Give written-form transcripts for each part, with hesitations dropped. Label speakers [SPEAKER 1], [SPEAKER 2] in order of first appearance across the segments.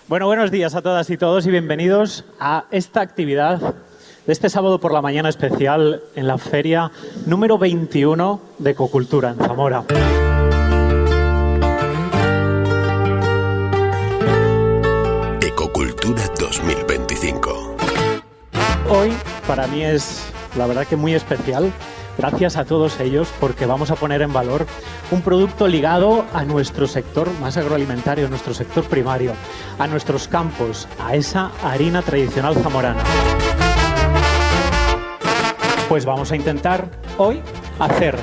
[SPEAKER 1] Bueno, buenos días a todas y todos y bienvenidos a esta actividad de este sábado por la mañana especial en la feria número 21 de Ecocultura en Zamora.
[SPEAKER 2] Ecocultura 2025.
[SPEAKER 1] Hoy para mí es la verdad que muy especial. Gracias a todos ellos porque vamos a poner en valor un producto ligado a nuestro sector más agroalimentario, a nuestro sector primario, a nuestros campos, a esa harina tradicional zamorana. Pues vamos a intentar hoy hacer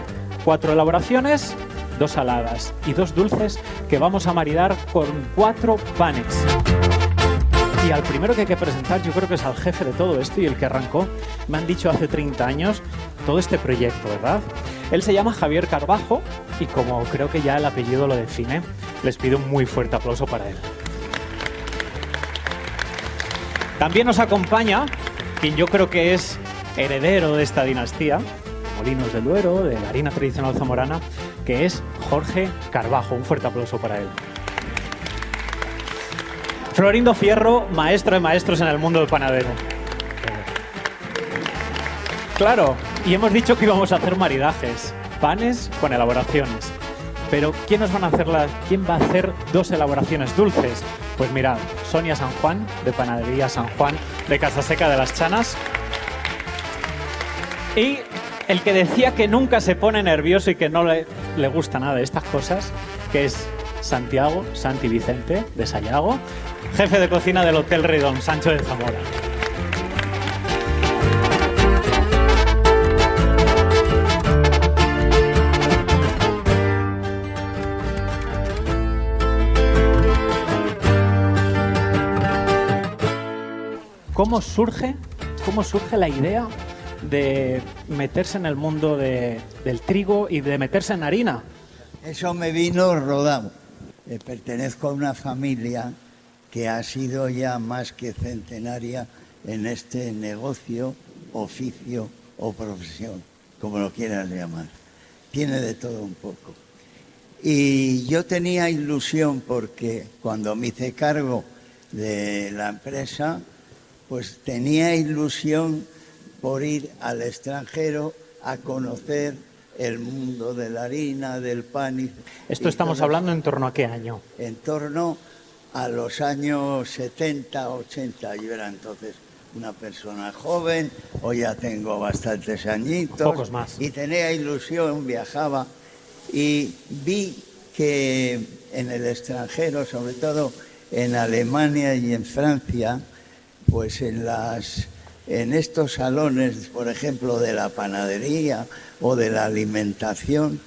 [SPEAKER 1] 4 elaboraciones, 2 saladas y 2 dulces que vamos a maridar con 4 panes. Y al primero que hay que presentar yo creo que es al jefe de todo esto y el que arrancó, me han dicho hace 30 años, todo este proyecto, ¿verdad? Él se llama Javier Carbajo y como creo que ya el apellido lo define, les pido un muy fuerte aplauso para él. También nos acompaña quien yo creo que es heredero de esta dinastía, Molinos del Duero, de la harina tradicional zamorana, que es Jorge Carbajo. Un fuerte aplauso para él. Florindo Fierro, maestro de maestros en el mundo del panadero. Claro, y hemos dicho que íbamos a hacer maridajes, panes con elaboraciones. Pero ¿quién va a hacer 2 elaboraciones dulces? Pues mirad, Sonia San Juan, de Panadería San Juan, de Casaseca de las Chanas. Y el que decía que nunca se pone nervioso y que no le gusta nada de estas cosas, que es Santi Vicente, de Sayago, jefe de cocina del Hotel Rey Don Sancho de Zamora. ¿Cómo surge la idea de meterse en el mundo del trigo y de meterse en harina?
[SPEAKER 3] Eso me vino rodado. Pertenezco a una familia que ha sido ya más que centenaria en este negocio, oficio o profesión, como lo quieras llamar. Tiene de todo un poco. Y yo tenía ilusión porque cuando me hice cargo de la empresa, pues tenía ilusión por ir al extranjero a conocer el mundo de la harina, del pan.
[SPEAKER 1] Esto estamos hablando en torno a ¿qué año?
[SPEAKER 3] En torno a los años 70, 80. Yo era entonces una persona joven, hoy ya tengo bastantes añitos.
[SPEAKER 1] Pocos más.
[SPEAKER 3] Y tenía ilusión, viajaba y vi que en el extranjero, sobre todo en Alemania y en Francia, pues en estos salones, por ejemplo, de la panadería o de la alimentación,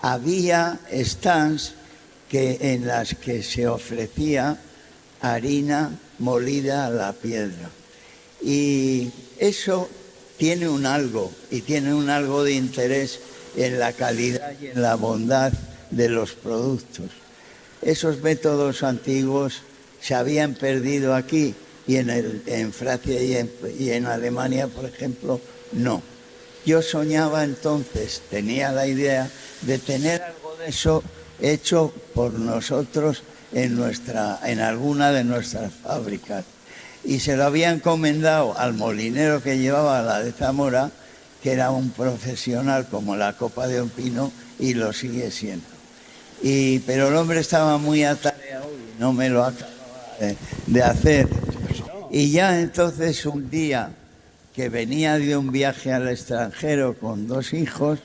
[SPEAKER 3] había stands en las que se ofrecía harina molida a la piedra. Y eso tiene un algo de interés en la calidad y en la bondad de los productos. Esos métodos antiguos se habían perdido aquí y en Francia y en Alemania, por ejemplo, no. Yo soñaba entonces, tenía la idea de tener algo de eso hecho por nosotros en alguna de nuestras fábricas. Y se lo había encomendado al molinero que llevaba la de Zamora, que era un profesional como la copa de un pino y lo sigue siendo. Pero el hombre estaba muy atareado y no me lo acababa de hacer. Y ya entonces un día que venía de un viaje al extranjero con 2 hijos,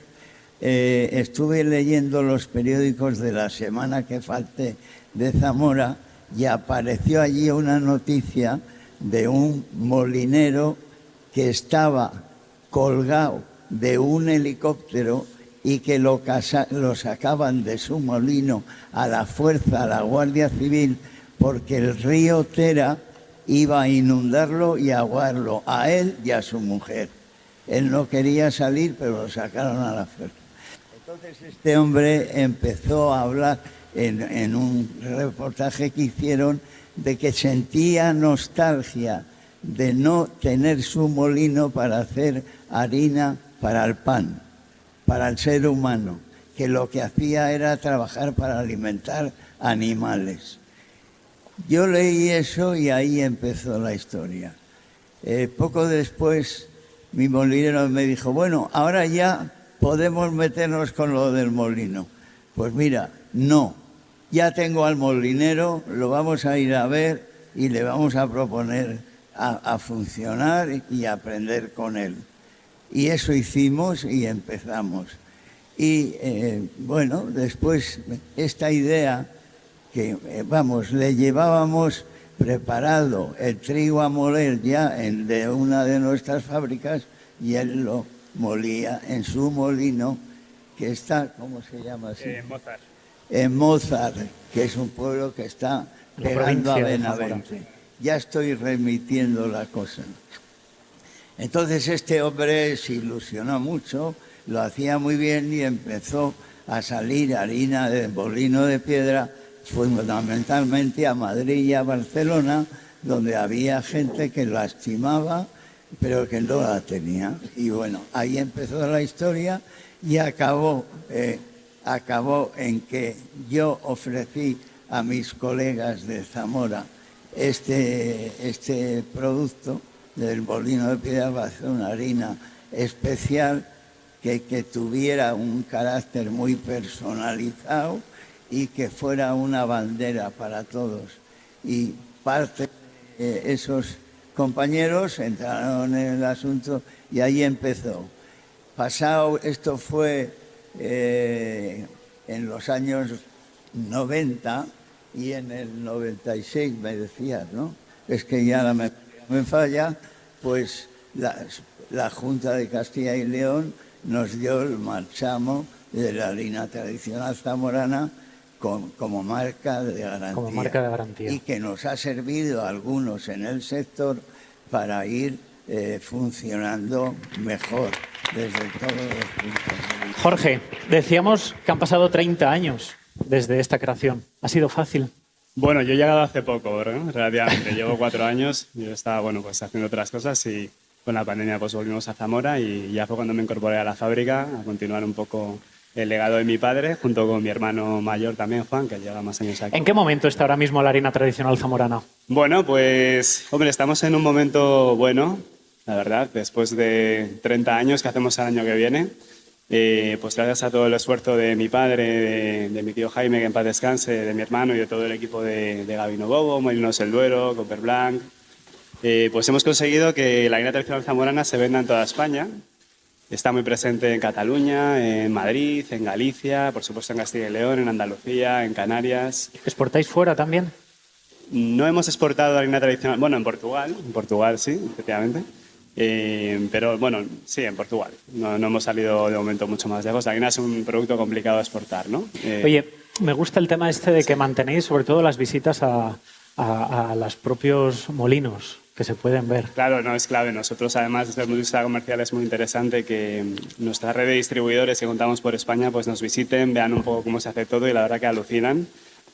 [SPEAKER 3] estuve leyendo los periódicos de la semana que falté de Zamora y apareció allí una noticia de un molinero que estaba colgado de un helicóptero y que lo sacaban de su molino a la fuerza, a la Guardia Civil, porque el río Tera iba a inundarlo y ahogarlo a él y a su mujer. Él no quería salir, pero lo sacaron a la fuerza. Entonces este hombre empezó a hablar en un reportaje que hicieron de que sentía nostalgia de no tener su molino para hacer harina para el pan, para el ser humano, que lo que hacía era trabajar para alimentar animales. yo leí eso y ahí empezó la historia. Poco después mi molinero me dijo, bueno, ahora ya podemos meternos con lo del molino. Pues mira, no, ya tengo al molinero, lo vamos a ir a ver y le vamos a proponer a funcionar y aprender con él. Y eso hicimos y empezamos. Y bueno, después esta idea que, le llevábamos preparado el trigo a moler ya de una de nuestras fábricas y él lo molía en su molino, que está, ¿cómo se llama así?
[SPEAKER 4] Mozart.
[SPEAKER 3] En Mozart, que es un pueblo que está pegando a Benavente. Ya estoy remitiendo la cosa. Entonces este hombre se ilusionó mucho, lo hacía muy bien y empezó a salir harina de molino de piedra, fundamentalmente a Madrid y a Barcelona, donde había gente que la estimaba, pero que no la tenía. Y bueno, ahí empezó la historia y acabó en que yo ofrecí a mis colegas de Zamora este producto del molino de piedra para hacer una harina especial que tuviera un carácter muy personalizado y que fuera una bandera para todos. Y parte de esos compañeros entraron en el asunto y ahí empezó. Pasado, esto fue en los años 90 y en el 96 me decías, ¿no? Es que ya la memoria me falla, pues la Junta de Castilla y León nos dio el marchamo de la harina tradicional zamorana como marca de garantía.
[SPEAKER 1] Como marca de garantía.
[SPEAKER 3] Y que nos ha servido a algunos en el sector para ir funcionando mejor desde todos los puntos de vista.
[SPEAKER 1] Jorge, decíamos que han pasado 30 años desde esta creación. ¿Ha sido fácil?
[SPEAKER 4] Bueno, yo he llegado hace poco, ¿no? Relativamente. Llevo 4 años. Yo estaba, pues haciendo otras cosas y con la pandemia pues volvimos a Zamora y ya fue cuando me incorporé a la fábrica a continuar un poco el legado de mi padre, junto con mi hermano mayor también, Juan, que lleva más años aquí.
[SPEAKER 1] ¿En qué momento está ahora mismo la harina tradicional zamorana?
[SPEAKER 4] Bueno, pues, hombre, estamos en un momento bueno, la verdad, después de 30 años que hacemos el año que viene. Pues gracias a todo el esfuerzo de mi padre, de mi tío Jaime, que en paz descanse, de mi hermano y de todo el equipo de Gabino Bobo, Molinos El Duero, Copper Blanc, pues hemos conseguido que la harina tradicional zamorana se venda en toda España. Está muy presente en Cataluña, en Madrid, en Galicia, por supuesto en Castilla y León, en Andalucía, en Canarias.
[SPEAKER 1] ¿Exportáis fuera también?
[SPEAKER 4] No hemos exportado harina tradicional, bueno, en Portugal sí, efectivamente. Pero bueno, sí, en Portugal. No hemos salido de momento mucho más lejos. La harina es un producto complicado de exportar, ¿no?
[SPEAKER 1] Oye, me gusta el tema este de que mantenéis sobre todo las visitas a los propios molinos que se pueden ver.
[SPEAKER 4] Claro, no, es clave. Nosotros, además, desde el punto de vista comercial es muy interesante que nuestra red de distribuidores que contamos por España pues nos visiten, vean un poco cómo se hace todo y la verdad que alucinan,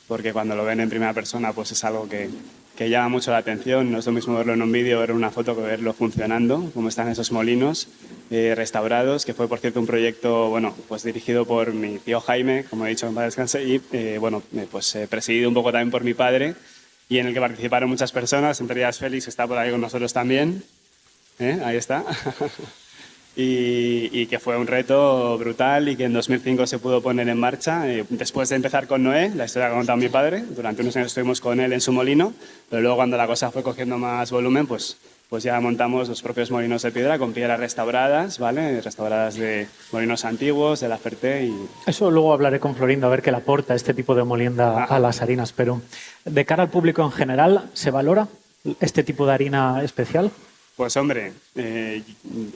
[SPEAKER 4] porque cuando lo ven en primera persona pues es algo que llama mucho la atención. No es lo mismo verlo en un vídeo, ver una foto, que verlo funcionando, cómo están esos molinos restaurados, que fue, por cierto, un proyecto bueno, pues dirigido por mi tío Jaime, como he dicho, en paz descanse, y presidido un poco también por mi padre, y en el que participaron muchas personas, entre ellas Félix, que está por ahí con nosotros también. Ahí está. Y que fue un reto brutal y que en 2005 se pudo poner en marcha. Después de empezar con Noé, la historia que ha contado mi padre, durante unos años estuvimos con él en su molino, pero luego cuando la cosa fue cogiendo más volumen, pues ya montamos los propios molinos de piedra con piedras restauradas, ¿vale? Restauradas de molinos antiguos, de la Ferté. Y...
[SPEAKER 1] Eso luego hablaré con Florindo a ver qué le aporta este tipo de molienda a las harinas, pero de cara al público en general, ¿se valora este tipo de harina especial?
[SPEAKER 4] Pues hombre,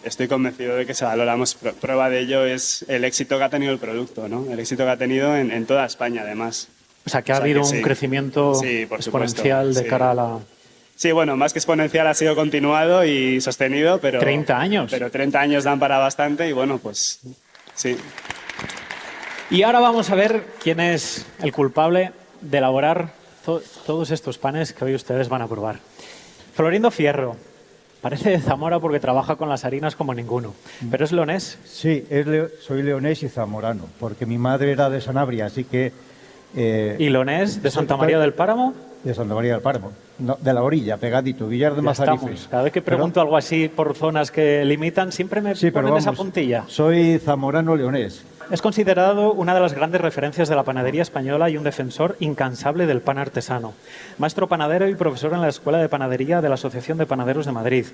[SPEAKER 4] estoy convencido de que se valoramos. Prueba de ello es el éxito que ha tenido el producto, ¿no? El éxito que ha tenido en toda España, además.
[SPEAKER 1] O sea, que ha habido un crecimiento exponencial de cara a la...
[SPEAKER 4] Sí, bueno, más que exponencial ha sido continuado y sostenido, pero...
[SPEAKER 1] 30 años.
[SPEAKER 4] Pero 30 años dan para bastante y bueno, pues sí.
[SPEAKER 1] Y ahora vamos a ver quién es el culpable de elaborar todos estos panes que hoy ustedes van a probar. Florindo Fierro. Parece de Zamora porque trabaja con las harinas como ninguno. ¿Pero es leonés?
[SPEAKER 5] Sí, soy leonés y zamorano, porque mi madre era de Sanabria, así que
[SPEAKER 1] ¿Y Leonés, de Santa María del Páramo?
[SPEAKER 5] De Santa María del Páramo, no, de la orilla, pegadito, Villar de
[SPEAKER 1] Ya
[SPEAKER 5] Mazarifes.
[SPEAKER 1] estamos. Cada vez que pregunto algo así por zonas que limitan, siempre me ponen esa puntilla.
[SPEAKER 5] Soy zamorano leonés.
[SPEAKER 1] Es considerado una de las grandes referencias de la panadería española y un defensor incansable del pan artesano. Maestro panadero y profesor en la Escuela de Panadería de la Asociación de Panaderos de Madrid.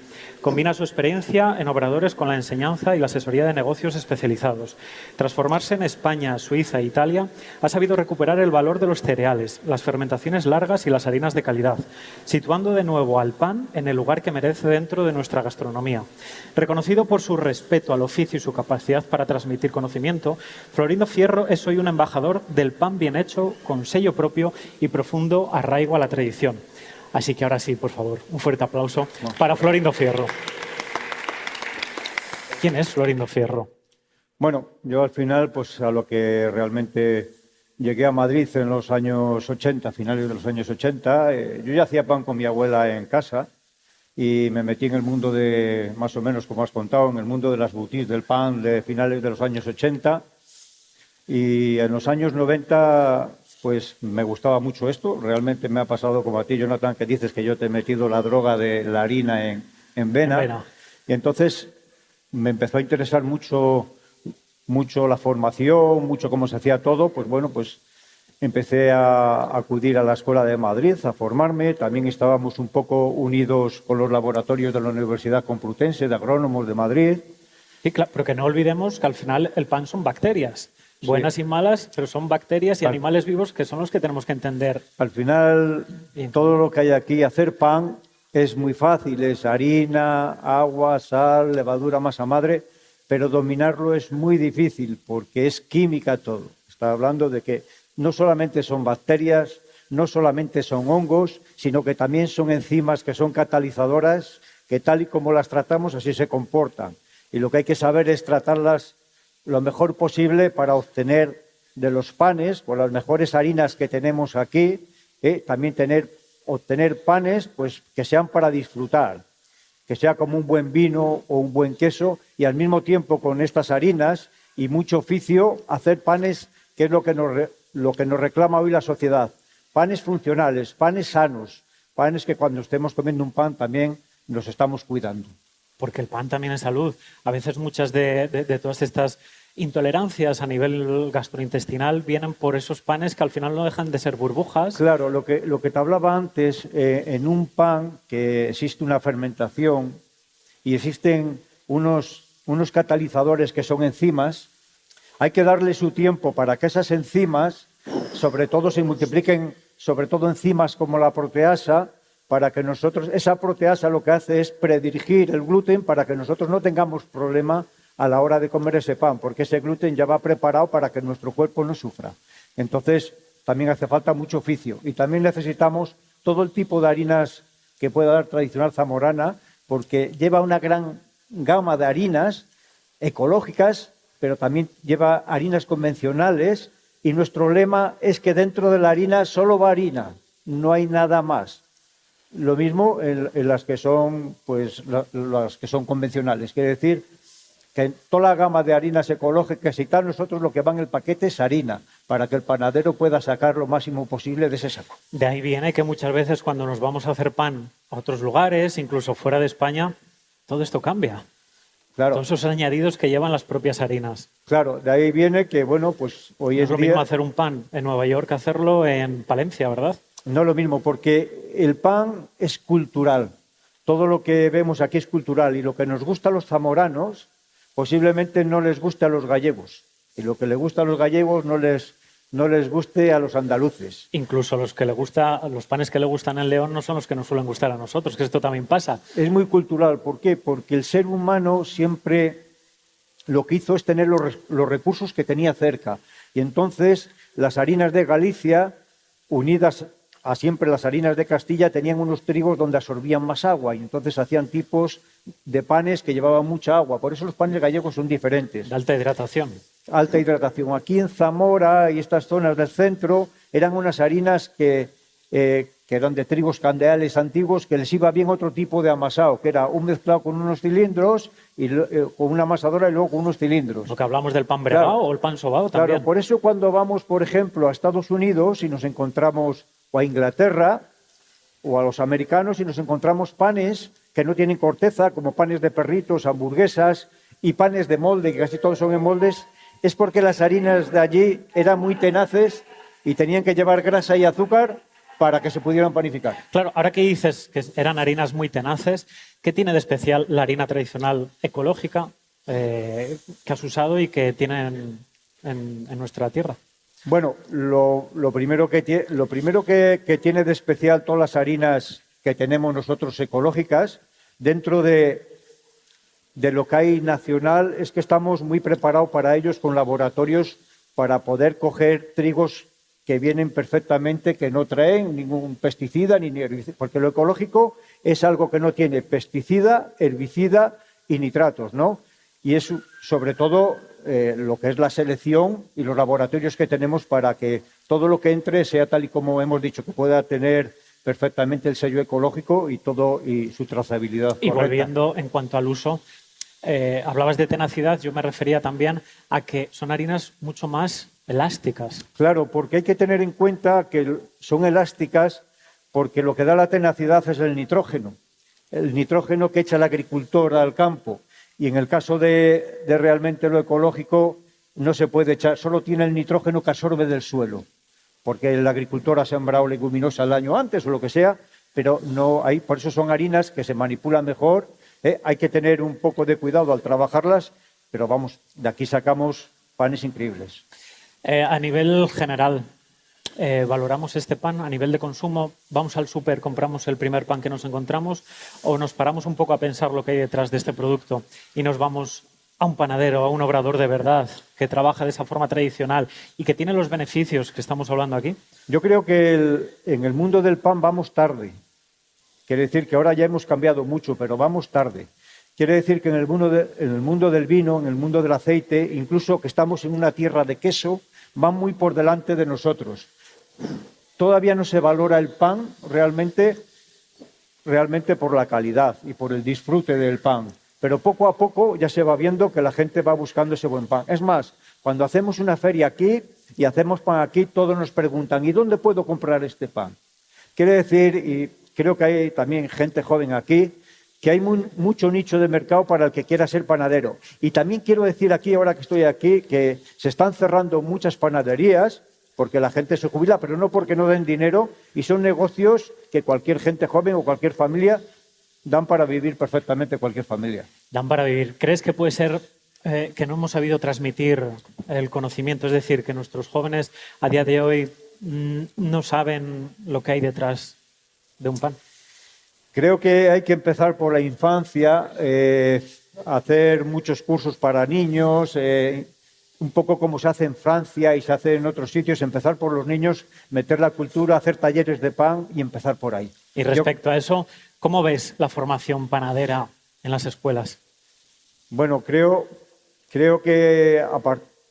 [SPEAKER 1] Combina su experiencia en obradores con la enseñanza y la asesoría de negocios especializados. Tras formarse en España, Suiza e Italia, ha sabido recuperar el valor de los cereales, las fermentaciones largas y las harinas de calidad, situando de nuevo al pan en el lugar que merece dentro de nuestra gastronomía. Reconocido por su respeto al oficio y su capacidad para transmitir conocimiento, Florindo Fierro es hoy un embajador del pan bien hecho, con sello propio y profundo arraigo a la tradición. Así que ahora sí, por favor, un fuerte aplauso para Florindo Fierro. ¿Quién es Florindo Fierro?
[SPEAKER 5] Bueno, yo al final, pues a lo que realmente llegué a Madrid en los años 80, finales de los años 80, yo ya hacía pan con mi abuela en casa y me metí en el mundo de, más o menos como has contado, en el mundo de las boutiques del pan de finales de los años 80. Y en los años 90, pues me gustaba mucho esto. Realmente me ha pasado como a ti, Jonathan, que dices que yo te he metido la droga de la harina en vena. Y entonces me empezó a interesar mucho la formación, mucho cómo se hacía todo. Pues bueno, pues empecé a acudir a la Escuela de Madrid, a formarme. También estábamos un poco unidos con los laboratorios de la Universidad Complutense, de Agrónomos de Madrid.
[SPEAKER 1] Sí, claro, pero que no olvidemos que al final el pan son bacterias. Buenas y malas, pero son bacterias y animales vivos que son los que tenemos que entender.
[SPEAKER 5] Al final, todo lo que hay aquí, hacer pan es muy fácil, es harina, agua, sal, levadura, masa madre, pero dominarlo es muy difícil porque es química todo. Está hablando de que no solamente son bacterias, no solamente son hongos, sino que también son enzimas que son catalizadoras, que tal y como las tratamos, así se comportan. Y lo que hay que saber es tratarlas lo mejor posible para obtener de los panes, con las mejores harinas que tenemos aquí, también obtener panes pues, que sean para disfrutar, que sea como un buen vino o un buen queso, y al mismo tiempo con estas harinas y mucho oficio hacer panes, que es lo que nos reclama hoy la sociedad. Panes funcionales, panes sanos, panes que cuando estemos comiendo un pan también nos estamos cuidando.
[SPEAKER 1] Porque el pan también es salud. A veces muchas de todas estas intolerancias a nivel gastrointestinal vienen por esos panes que al final no dejan de ser burbujas.
[SPEAKER 5] Claro, lo que te hablaba antes, en un pan que existe una fermentación y existen unos catalizadores que son enzimas, hay que darle su tiempo para que esas enzimas, sobre todo se multipliquen, sobre todo enzimas como la proteasa, para que nosotros, esa proteasa lo que hace es predirigir el gluten para que nosotros no tengamos problema a la hora de comer ese pan, porque ese gluten ya va preparado para que nuestro cuerpo no sufra. Entonces, también hace falta mucho oficio. Y también necesitamos todo el tipo de harinas que pueda dar tradicional zamorana, porque lleva una gran gama de harinas ecológicas, pero también lleva harinas convencionales, y nuestro lema es que dentro de la harina solo va harina, no hay nada más. Lo mismo en las que son, pues, las que son convencionales. Quiere decir que en toda la gama de harinas ecológicas y tal, nosotros lo que va en el paquete es harina, para que el panadero pueda sacar lo máximo posible de ese saco.
[SPEAKER 1] De ahí viene que muchas veces cuando nos vamos a hacer pan a otros lugares, incluso fuera de España, todo esto cambia.
[SPEAKER 5] Claro.
[SPEAKER 1] Todos esos añadidos que llevan las propias harinas.
[SPEAKER 5] Claro, de ahí viene que, bueno, pues hoy
[SPEAKER 1] No
[SPEAKER 5] en
[SPEAKER 1] es lo
[SPEAKER 5] día...
[SPEAKER 1] mismo hacer un pan en Nueva York que hacerlo en Palencia, ¿verdad?
[SPEAKER 5] No es lo mismo, porque el pan es cultural. Todo lo que vemos aquí es cultural, y lo que nos gusta a los zamoranos posiblemente no les guste a los gallegos, y lo que les gusta a los gallegos no les guste a los andaluces.
[SPEAKER 1] Incluso los panes que le gustan en León no son los que nos suelen gustar a nosotros, que esto también pasa.
[SPEAKER 5] Es muy cultural. ¿Por qué? Porque el ser humano siempre lo que hizo es tener los recursos que tenía cerca, y entonces las harinas de Galicia, unidas a siempre las harinas de Castilla, tenían unos trigos donde absorbían más agua, y entonces hacían tipos de panes que llevaban mucha agua. Por eso los panes gallegos son diferentes.
[SPEAKER 1] De alta hidratación.
[SPEAKER 5] Alta hidratación. Aquí en Zamora y estas zonas del centro eran unas harinas que que eran de trigos candeales antiguos, que les iba bien otro tipo de amasado, que era un mezclado con unos cilindros, y con una amasadora y luego con unos cilindros.
[SPEAKER 1] Lo que hablamos del pan bregado o el pan sobao también.
[SPEAKER 5] Claro, por eso cuando vamos, por ejemplo, a Estados Unidos y nos encontramos, o a Inglaterra, o a los americanos, y nos encontramos panes que no tienen corteza, como panes de perritos, hamburguesas, y panes de molde, que casi todos son en moldes, es porque las harinas de allí eran muy tenaces y tenían que llevar grasa y azúcar para que se pudieran panificar.
[SPEAKER 1] Claro, ahora que dices que eran harinas muy tenaces, ¿qué tiene de especial la harina tradicional ecológica que has usado y que tienen en nuestra tierra?
[SPEAKER 5] Bueno, lo primero que tiene de especial todas las harinas que tenemos nosotros ecológicas, dentro de lo que hay nacional, es que estamos muy preparados para ellos con laboratorios para poder coger trigos que vienen perfectamente, que no traen ningún pesticida, ni herbicida, porque lo ecológico es algo que no tiene pesticida, herbicida y nitratos, ¿no? Y es sobre todo lo que es la selección y los laboratorios que tenemos para que todo lo que entre sea tal y como hemos dicho, que pueda tener perfectamente el sello ecológico y su trazabilidad
[SPEAKER 1] Y
[SPEAKER 5] correcta.
[SPEAKER 1] volviendo en cuanto al uso, hablabas de tenacidad, yo me refería también a que son harinas mucho más elásticas.
[SPEAKER 5] Claro, porque hay que tener en cuenta que son elásticas porque lo que da la tenacidad es el nitrógeno que echa el agricultor al campo. Y en el caso de realmente lo ecológico no se puede echar, solo tiene el nitrógeno que absorbe del suelo, porque el agricultor ha sembrado leguminosa el año antes o lo que sea, pero no hay, por eso son harinas que se manipulan mejor. Hay que tener un poco de cuidado al trabajarlas, pero vamos, de aquí sacamos panes increíbles.
[SPEAKER 1] A nivel general, valoramos este pan a nivel de consumo, vamos al súper, compramos el primer pan que nos encontramos o nos paramos un poco a pensar lo que hay detrás de este producto y nos vamos a un panadero, a un obrador de verdad que trabaja de esa forma tradicional y que tiene los beneficios que estamos hablando aquí.
[SPEAKER 5] Yo creo que en el mundo del pan vamos tarde. Quiere decir que ahora ya hemos cambiado mucho, pero vamos tarde. Quiere decir que en el mundo del vino, en el mundo del aceite, incluso que estamos en una tierra de queso, van muy por delante de nosotros. Todavía no se valora el pan realmente por la calidad y por el disfrute del pan. Pero poco a poco ya se va viendo que la gente va buscando ese buen pan. Es más, cuando hacemos una feria aquí y hacemos pan aquí, todos nos preguntan, ¿y dónde puedo comprar este pan? Quiere decir, y creo que hay también gente joven aquí, que hay mucho nicho de mercado para el que quiera ser panadero. Y también quiero decir aquí, ahora que estoy aquí, que se están cerrando muchas panaderías porque la gente se jubila, pero no porque no den dinero, y son negocios que cualquier gente joven o cualquier familia dan para vivir perfectamente cualquier familia.
[SPEAKER 1] Dan para vivir. ¿Crees que puede ser que no hemos sabido transmitir el conocimiento? Es decir, que nuestros jóvenes a día de hoy no saben lo que hay detrás de un pan.
[SPEAKER 5] Creo que hay que empezar por la infancia, hacer muchos cursos para niños, un poco como se hace en Francia y se hace en otros sitios, empezar por los niños, meter la cultura, hacer talleres de pan y empezar por ahí.
[SPEAKER 1] Y respecto a eso, ¿cómo ves la formación panadera en las escuelas?
[SPEAKER 5] Bueno, creo que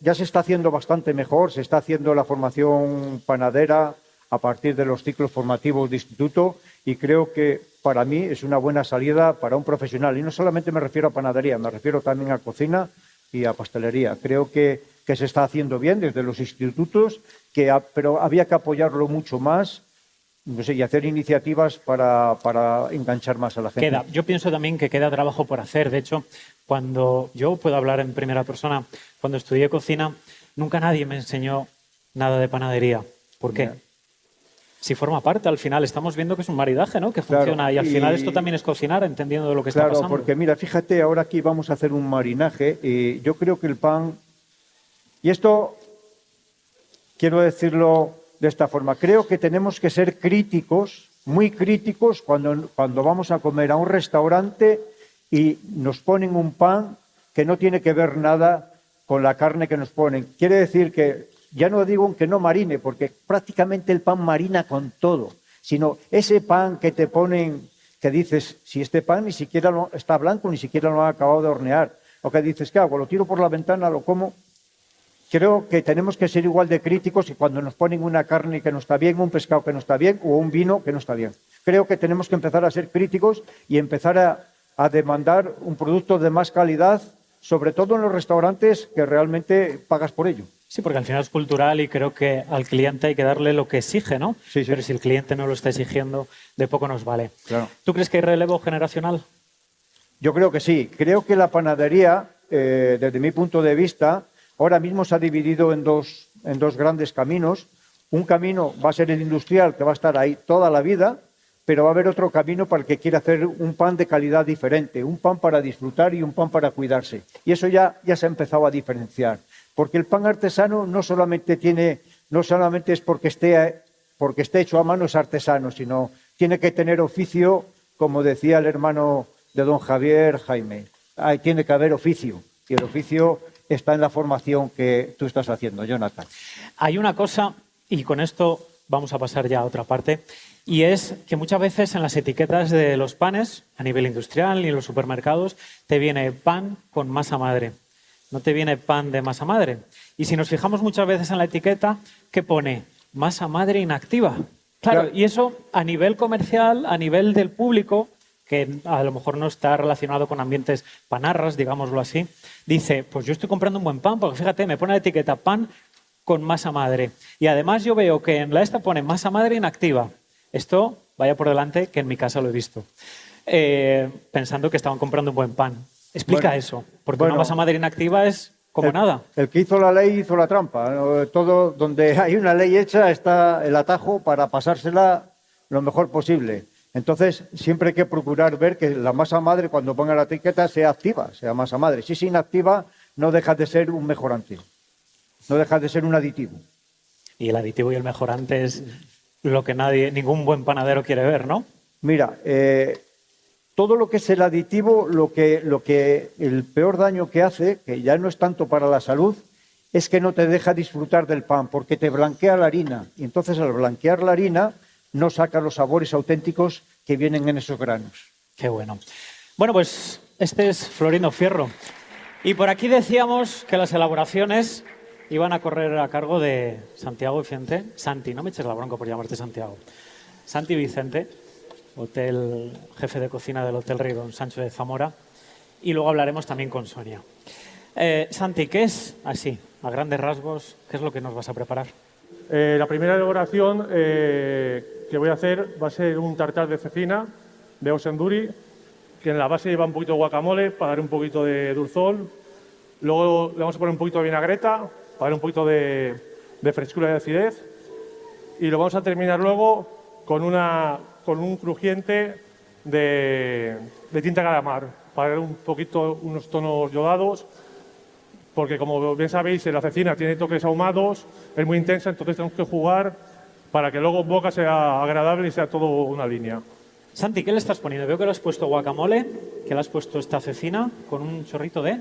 [SPEAKER 5] ya se está haciendo bastante mejor, se está haciendo la formación panadera a partir de los ciclos formativos de instituto y creo que para mí es una buena salida para un profesional. Y no solamente me refiero a panadería, me refiero también a cocina y a pastelería. Creo que se está haciendo bien desde los institutos, pero había que apoyarlo mucho más, no sé, y hacer iniciativas para enganchar más a la gente.
[SPEAKER 1] Yo pienso también que queda trabajo por hacer. De hecho, cuando yo puedo hablar en primera persona, cuando estudié cocina, nunca nadie me enseñó nada de panadería. ¿Por qué? Yeah. Si forma parte, al final estamos viendo que es un maridaje, ¿no? Que funciona. Claro, y al final esto también es cocinar, entendiendo de lo que está pasando.
[SPEAKER 5] Claro, porque mira, fíjate, ahora aquí vamos a hacer un marinaje y yo creo que el pan... Y esto, quiero decirlo de esta forma, creo que tenemos que ser críticos, muy críticos, cuando vamos a comer a un restaurante y nos ponen un pan que no tiene que ver nada con la carne que nos ponen. Quiere decir que... Ya no digo que no marine, porque prácticamente el pan marina con todo, sino ese pan que te ponen, que dices, si este pan ni siquiera está blanco, ni siquiera lo han acabado de hornear, o que dices, ¿qué hago? ¿Lo tiro por la ventana, lo como? creo que tenemos que ser igual de críticos que cuando nos ponen una carne que no está bien, un pescado que no está bien o un vino que no está bien. Creo que tenemos que empezar a ser críticos y empezar a demandar un producto de más calidad, sobre todo en los restaurantes que realmente pagas por ello.
[SPEAKER 1] Sí, porque al final es cultural y creo que al cliente hay que darle lo que exige, ¿no?
[SPEAKER 5] Sí, sí.
[SPEAKER 1] Pero si el cliente no lo está exigiendo, de poco nos vale.
[SPEAKER 5] Claro.
[SPEAKER 1] ¿Tú crees que hay relevo generacional?
[SPEAKER 5] Yo creo que sí. Creo que la panadería, desde mi punto de vista, ahora mismo se ha dividido en dos grandes caminos. Un camino va a ser el industrial, que va a estar ahí toda la vida, pero va a haber otro camino para el que quiere hacer un pan de calidad diferente, un pan para disfrutar y un pan para cuidarse. Y eso ya se ha empezado a diferenciar. Porque el pan artesano no solamente es porque esté hecho a mano es artesano, sino tiene que tener oficio, como decía el hermano de don Javier, Jaime. Ahí tiene que haber oficio, y el oficio está en la formación que tú estás haciendo, Jonathan.
[SPEAKER 1] Hay una cosa, y con esto vamos a pasar ya a otra parte, y es que muchas veces en las etiquetas de los panes, a nivel industrial y en los supermercados, te viene pan con masa madre. No te viene pan de masa madre. Y si nos fijamos muchas veces en la etiqueta, ¿qué pone? Masa madre inactiva. Claro, y eso a nivel comercial, a nivel del público, que a lo mejor no está relacionado con ambientes panarras, digámoslo así, dice, pues yo estoy comprando un buen pan, porque fíjate, me pone la etiqueta pan con masa madre. Y además yo veo que en la esta pone masa madre inactiva. Esto, vaya por delante, que en mi casa lo he visto. Pensando que estaban comprando un buen pan. Explica eso, porque una masa madre inactiva es como nada.
[SPEAKER 5] El que hizo la ley hizo la trampa. Todo donde hay una ley hecha está el atajo para pasársela lo mejor posible. Entonces, siempre hay que procurar ver que la masa madre, cuando ponga la etiqueta, sea activa, sea masa madre. Si es inactiva, no deja de ser un mejorante, no deja de ser un aditivo.
[SPEAKER 1] Y el aditivo y el mejorante es lo que ningún buen panadero quiere ver, ¿no?
[SPEAKER 5] Mira, todo lo que es el aditivo, lo que el peor daño que hace, que ya no es tanto para la salud, es que no te deja disfrutar del pan, porque te blanquea la harina. Y entonces, al blanquear la harina, no saca los sabores auténticos que vienen en esos granos.
[SPEAKER 1] Qué bueno. Bueno, pues este es Florino Fierro. Y por aquí decíamos que las elaboraciones iban a correr a cargo de Santiago Vicente. Santi, no me eches la bronca por llamarte Santiago. Santi Vicente, jefe de cocina del Hotel Rey Don Sancho de Zamora. Y luego hablaremos también con Sonia. Santi, ¿qué es así, a grandes rasgos, qué es lo que nos vas a preparar?
[SPEAKER 6] La primera elaboración que voy a hacer va a ser un tartar de cecina de osenduri, que en la base lleva un poquito de guacamole para dar un poquito de dulzor. Luego le vamos a poner un poquito de vinagreta para dar un poquito de frescura y de acidez. Y lo vamos a terminar luego con un crujiente de tinta calamar para dar un poquito unos tonos yodados. Porque, como bien sabéis, la cecina tiene toques ahumados, es muy intensa, entonces tenemos que jugar para que luego en boca sea agradable y sea todo una línea.
[SPEAKER 1] Santi, ¿qué le estás poniendo? Veo que le has puesto guacamole, que le has puesto esta cecina con un chorrito de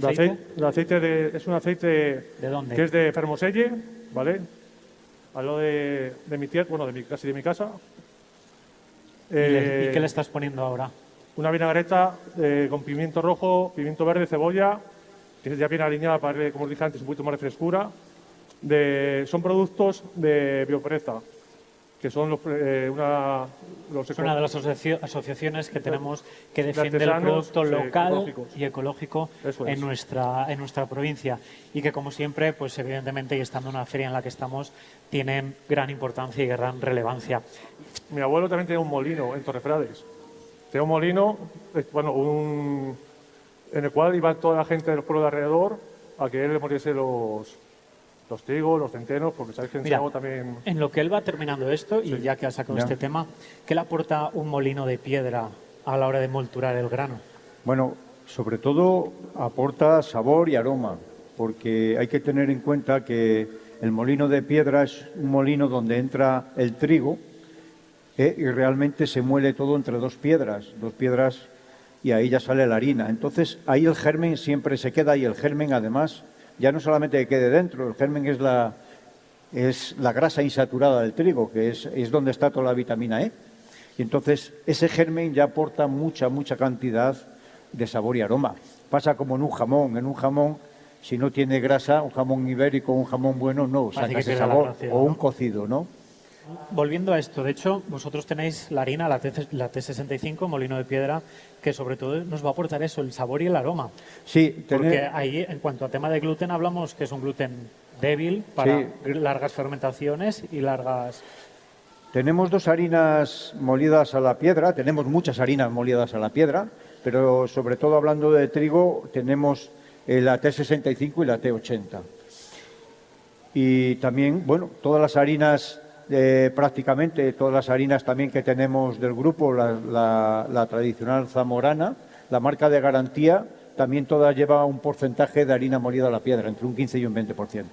[SPEAKER 1] aceite.
[SPEAKER 6] Es un aceite
[SPEAKER 1] ¿De dónde?
[SPEAKER 6] Que es de Fermoselle, ¿vale? Al lado de mi tía, bueno, casi de mi casa.
[SPEAKER 1] ¿Y qué le estás poniendo ahora?
[SPEAKER 6] Una vinagreta con pimiento rojo, pimiento verde, cebolla, que ya viene alineada para darle, como os dije antes, un poquito más de frescura. Son productos de Biopreza, que son una
[SPEAKER 1] de las asociaciones que tenemos que defiende el
[SPEAKER 6] artesanos,
[SPEAKER 1] producto local
[SPEAKER 6] ecológicos.
[SPEAKER 1] Y ecológico
[SPEAKER 6] Eso es.
[SPEAKER 1] en nuestra provincia. Y que, como siempre, pues evidentemente, y estando en una feria en la que estamos, tienen gran importancia y gran relevancia.
[SPEAKER 6] Mi abuelo también tenía un molino en Torrefrades. Tenía un molino, en el cual iba toda la gente de los pueblos de alrededor a que él le moliese los trigos, los centenos, porque sabéis que en Santiago también...
[SPEAKER 1] En lo que él va terminando esto, y ya que ha sacado este tema, ¿qué le aporta un molino de piedra a la hora de molturar el grano?
[SPEAKER 5] Bueno, sobre todo aporta sabor y aroma, porque hay que tener en cuenta que el molino de piedra es un molino donde entra el trigo y realmente se muele todo entre dos piedras, y ahí ya sale la harina. Entonces, ahí el germen siempre se queda, y el germen, además, ya no solamente que quede dentro, el germen es la grasa insaturada del trigo, que es donde está toda la vitamina E. Y entonces, ese germen ya aporta mucha cantidad de sabor y aroma. Pasa como en un jamón. En un jamón, si no tiene grasa, un jamón ibérico, un jamón bueno, no
[SPEAKER 1] Parece
[SPEAKER 5] saca
[SPEAKER 1] que
[SPEAKER 5] ese
[SPEAKER 1] pierde la
[SPEAKER 5] sabor.
[SPEAKER 1] gracia,
[SPEAKER 5] O un
[SPEAKER 1] ¿no?
[SPEAKER 5] cocido, ¿no?
[SPEAKER 1] Volviendo a esto, de hecho, vosotros tenéis la harina, la T65, molino de piedra, que sobre todo nos va a aportar eso, el sabor y el aroma.
[SPEAKER 5] Sí,
[SPEAKER 1] Porque ahí, en cuanto a tema de gluten, hablamos que es un gluten débil para
[SPEAKER 5] Sí.
[SPEAKER 1] largas fermentaciones y largas...
[SPEAKER 5] tenemos 2 harinas molidas a la piedra, tenemos muchas harinas molidas a la piedra, pero sobre todo hablando de trigo, tenemos la T65 y la T80. Y también, bueno, todas las harinas, prácticamente todas las harinas también que tenemos del grupo, la tradicional zamorana, la marca de garantía, también todas lleva un porcentaje de harina molida a la piedra, entre un 15 y un 20%.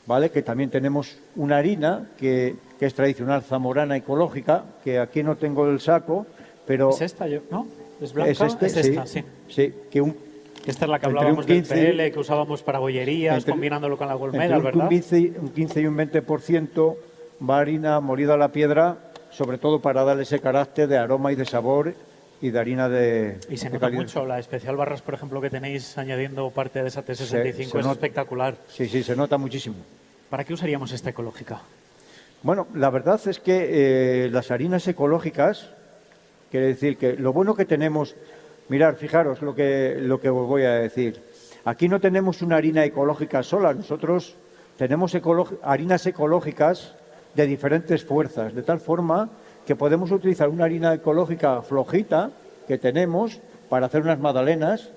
[SPEAKER 5] ¿Vale? Que también tenemos una harina que es tradicional zamorana ecológica, que aquí no tengo el saco, pero...
[SPEAKER 1] ¿Es esta, no? ¿Es blanca?
[SPEAKER 5] Es este,
[SPEAKER 1] es esta, sí.
[SPEAKER 5] Sí, que
[SPEAKER 1] Esta es la que
[SPEAKER 5] entre
[SPEAKER 1] hablábamos
[SPEAKER 5] un 15
[SPEAKER 1] del PL, que usábamos para bollerías,
[SPEAKER 5] entre-
[SPEAKER 1] combinándolo con la
[SPEAKER 5] entre
[SPEAKER 1] golmeda, ¿verdad?
[SPEAKER 5] un 15 y un 20% va harina molida a la piedra, sobre todo para darle ese carácter de aroma y de sabor y de harina de...
[SPEAKER 1] Y se
[SPEAKER 5] de
[SPEAKER 1] nota
[SPEAKER 5] calidad.
[SPEAKER 1] mucho. La especial barras, por ejemplo, que tenéis añadiendo parte de esa T65
[SPEAKER 5] Se
[SPEAKER 1] es
[SPEAKER 5] nota.
[SPEAKER 1] espectacular.
[SPEAKER 5] Sí, sí, se nota muchísimo.
[SPEAKER 1] ¿Para qué usaríamos esta ecológica?
[SPEAKER 5] Bueno, la verdad es que las harinas ecológicas, quiere decir que lo bueno que tenemos, mirar, fijaros lo que os voy a decir. Aquí no tenemos una harina ecológica sola, nosotros tenemos harinas ecológicas de diferentes fuerzas, de tal forma que podemos utilizar una harina ecológica flojita que tenemos para hacer unas magdalenas,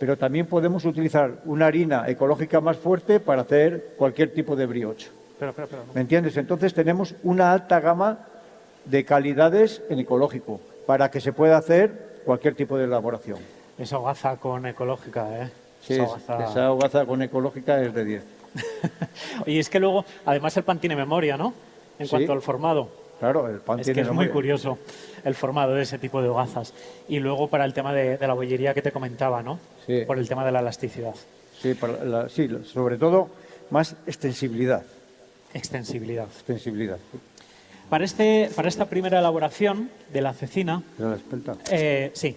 [SPEAKER 5] pero también podemos utilizar una harina ecológica más fuerte para hacer cualquier tipo de brioche.
[SPEAKER 6] Espera.
[SPEAKER 5] ¿Me entiendes? Entonces tenemos una alta gama de calidades en ecológico para que se pueda hacer cualquier tipo de elaboración.
[SPEAKER 1] Esa hogaza con ecológica, ¿eh?
[SPEAKER 5] Sí,
[SPEAKER 1] Esa hogaza-
[SPEAKER 5] esa hogaza con ecológica es de 10.
[SPEAKER 1] Y es que luego, además el pan tiene memoria, ¿no? En
[SPEAKER 5] Sí.
[SPEAKER 1] cuanto al formado.
[SPEAKER 5] Claro, el pan
[SPEAKER 1] Es
[SPEAKER 5] tiene
[SPEAKER 1] que es muy
[SPEAKER 5] memoria.
[SPEAKER 1] curioso el formado de ese tipo de hogazas. Y luego para el tema de la bollería que te comentaba, ¿no?
[SPEAKER 5] Sí.
[SPEAKER 1] Por el tema de la elasticidad,
[SPEAKER 5] Sí, sí, sobre todo más extensibilidad.
[SPEAKER 1] extensibilidad.
[SPEAKER 5] Extensibilidad.
[SPEAKER 1] Para esta primera elaboración de la cecina,
[SPEAKER 5] ¿De la espelta?
[SPEAKER 1] sí,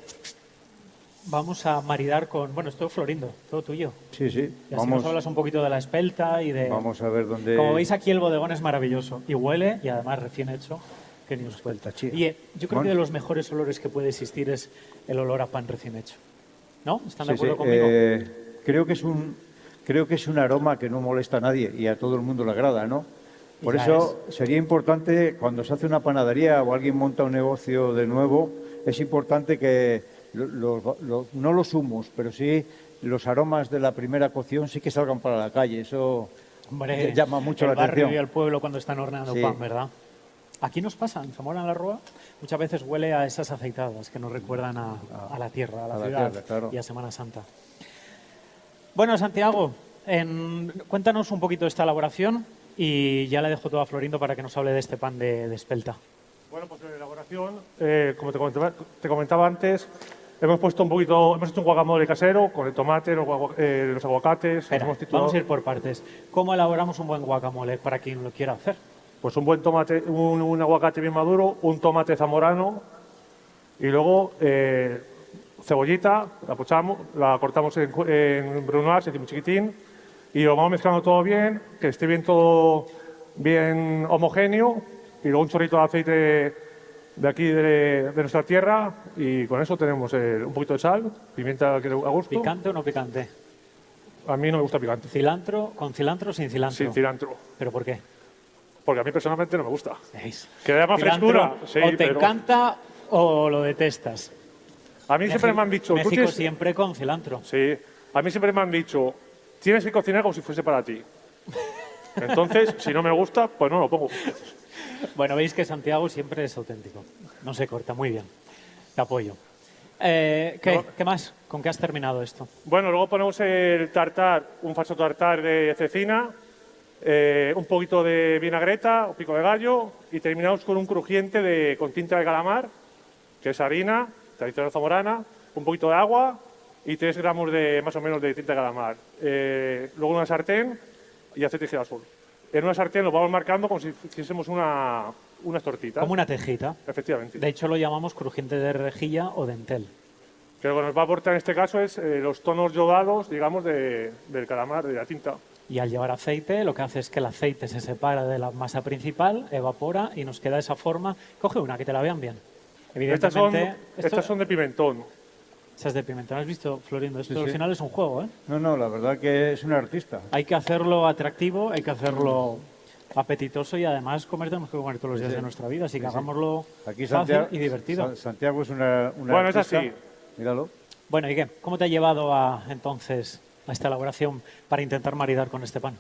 [SPEAKER 1] vamos a maridar con... Bueno, esto es Florindo, todo tuyo.
[SPEAKER 5] Sí, sí.
[SPEAKER 1] Y así nos hablas un poquito de la espelta y de...
[SPEAKER 5] Vamos a ver dónde...
[SPEAKER 1] Como veis aquí el bodegón es maravilloso y huele y además recién hecho, que ni os cuento.
[SPEAKER 5] Espelta, sí.
[SPEAKER 1] Y yo creo
[SPEAKER 5] Bueno.
[SPEAKER 1] que de los mejores olores que puede existir es el olor a pan recién hecho. ¿No? ¿Están de
[SPEAKER 5] Sí, sí,
[SPEAKER 1] acuerdo conmigo?
[SPEAKER 5] creo que es un aroma que no molesta a nadie y a todo el mundo le agrada, ¿no? Por
[SPEAKER 1] Ya
[SPEAKER 5] eso sería importante, cuando se hace una panadería o alguien monta un negocio de nuevo, es importante que no los humos, pero sí los aromas de la primera cocción sí que salgan para la calle. Eso
[SPEAKER 1] Hombre,
[SPEAKER 5] llama mucho
[SPEAKER 1] el
[SPEAKER 5] la
[SPEAKER 1] barrio
[SPEAKER 5] atención.
[SPEAKER 1] y el pueblo cuando están horneando
[SPEAKER 5] Sí.
[SPEAKER 1] pan, ¿verdad? Aquí nos pasa, en Zamora en la Rúa, muchas veces huele a esas aceitadas que nos recuerdan a la tierra, a la
[SPEAKER 5] a la
[SPEAKER 1] ciudad
[SPEAKER 5] tierra, claro.
[SPEAKER 1] y a Semana Santa. Bueno, Santiago, cuéntanos un poquito esta elaboración y ya le dejo todo a Florindo para que nos hable de este pan de espelta.
[SPEAKER 6] Bueno, pues en la elaboración, como te comentaba antes, hemos hecho un guacamole casero con el tomate, los aguacates.
[SPEAKER 1] Espera,
[SPEAKER 6] hemos titulado,
[SPEAKER 1] vamos a ir por partes. ¿Cómo elaboramos un buen guacamole para quien lo quiera hacer?
[SPEAKER 6] pues un buen tomate, un aguacate bien maduro, un tomate zamorano y luego cebollita, la pochamos, la cortamos en brunoise, muy chiquitín, y lo vamos mezclando todo bien, que esté bien todo bien homogéneo, y luego un chorrito de aceite de aquí de nuestra tierra, y con eso tenemos un poquito de sal, pimienta que a gusto.
[SPEAKER 1] ¿Picante o no picante?
[SPEAKER 6] A mí no me gusta picante.
[SPEAKER 1] ¿Cilantro? ¿Con cilantro o sin cilantro?
[SPEAKER 6] Sin cilantro.
[SPEAKER 1] ¿Pero por qué?
[SPEAKER 6] Porque a mí personalmente no me gusta.
[SPEAKER 1] ¿Veis?
[SPEAKER 6] Que le da más
[SPEAKER 1] Cilantro,
[SPEAKER 6] frescura. Sí,
[SPEAKER 1] o te
[SPEAKER 6] pero
[SPEAKER 1] encanta o lo detestas.
[SPEAKER 6] a mí siempre me han dicho,
[SPEAKER 1] México
[SPEAKER 6] tú tienes...
[SPEAKER 1] siempre con cilantro.
[SPEAKER 6] Sí, a mí siempre me han dicho, tienes que cocinar como si fuese para ti. Entonces, si no me gusta, pues no lo pongo.
[SPEAKER 1] Bueno, veis que Santiago siempre es auténtico. No se corta, muy bien. Te apoyo. ¿Qué más? ¿Con qué has terminado esto?
[SPEAKER 6] Bueno, luego ponemos el tartar, un falso tartar de cecina, un poquito de vinagreta, un pico de gallo y terminamos con un crujiente con tinta de calamar, que es harina, tradicional zamorana, un poquito de agua y 3 gramos más o menos de tinta de calamar. Luego una sartén y aceite de girasol. En una sartén lo vamos marcando como si hiciésemos unas tortitas.
[SPEAKER 1] Como una tejita.
[SPEAKER 6] Efectivamente.
[SPEAKER 1] De hecho, lo llamamos crujiente de rejilla o dentel.
[SPEAKER 6] que lo que nos va a aportar en este caso es los tonos yodados, digamos, del calamar, de la tinta.
[SPEAKER 1] Y al llevar aceite, lo que hace es que el aceite se separa de la masa principal, evapora y nos queda esa forma. Coge una, que te la vean bien. Evidentemente,
[SPEAKER 6] Estas son de pimentón.
[SPEAKER 1] Esas de pimentón. ¿Has visto, Florindo? Esto
[SPEAKER 5] Sí,
[SPEAKER 1] al
[SPEAKER 5] sí.
[SPEAKER 1] final es un juego, ¿eh?
[SPEAKER 5] No, la verdad que es un artista.
[SPEAKER 1] Hay que hacerlo atractivo, hay que hacerlo apetitoso y además tenemos que comer todos los días de nuestra vida, así que hagámoslo
[SPEAKER 5] Aquí
[SPEAKER 1] fácil y divertido.
[SPEAKER 5] Santiago es una
[SPEAKER 6] Bueno, es
[SPEAKER 5] artista.
[SPEAKER 6] así.
[SPEAKER 5] Míralo.
[SPEAKER 1] Bueno, ¿y qué? ¿Cómo te ha llevado entonces a esta elaboración para intentar maridar con este pan?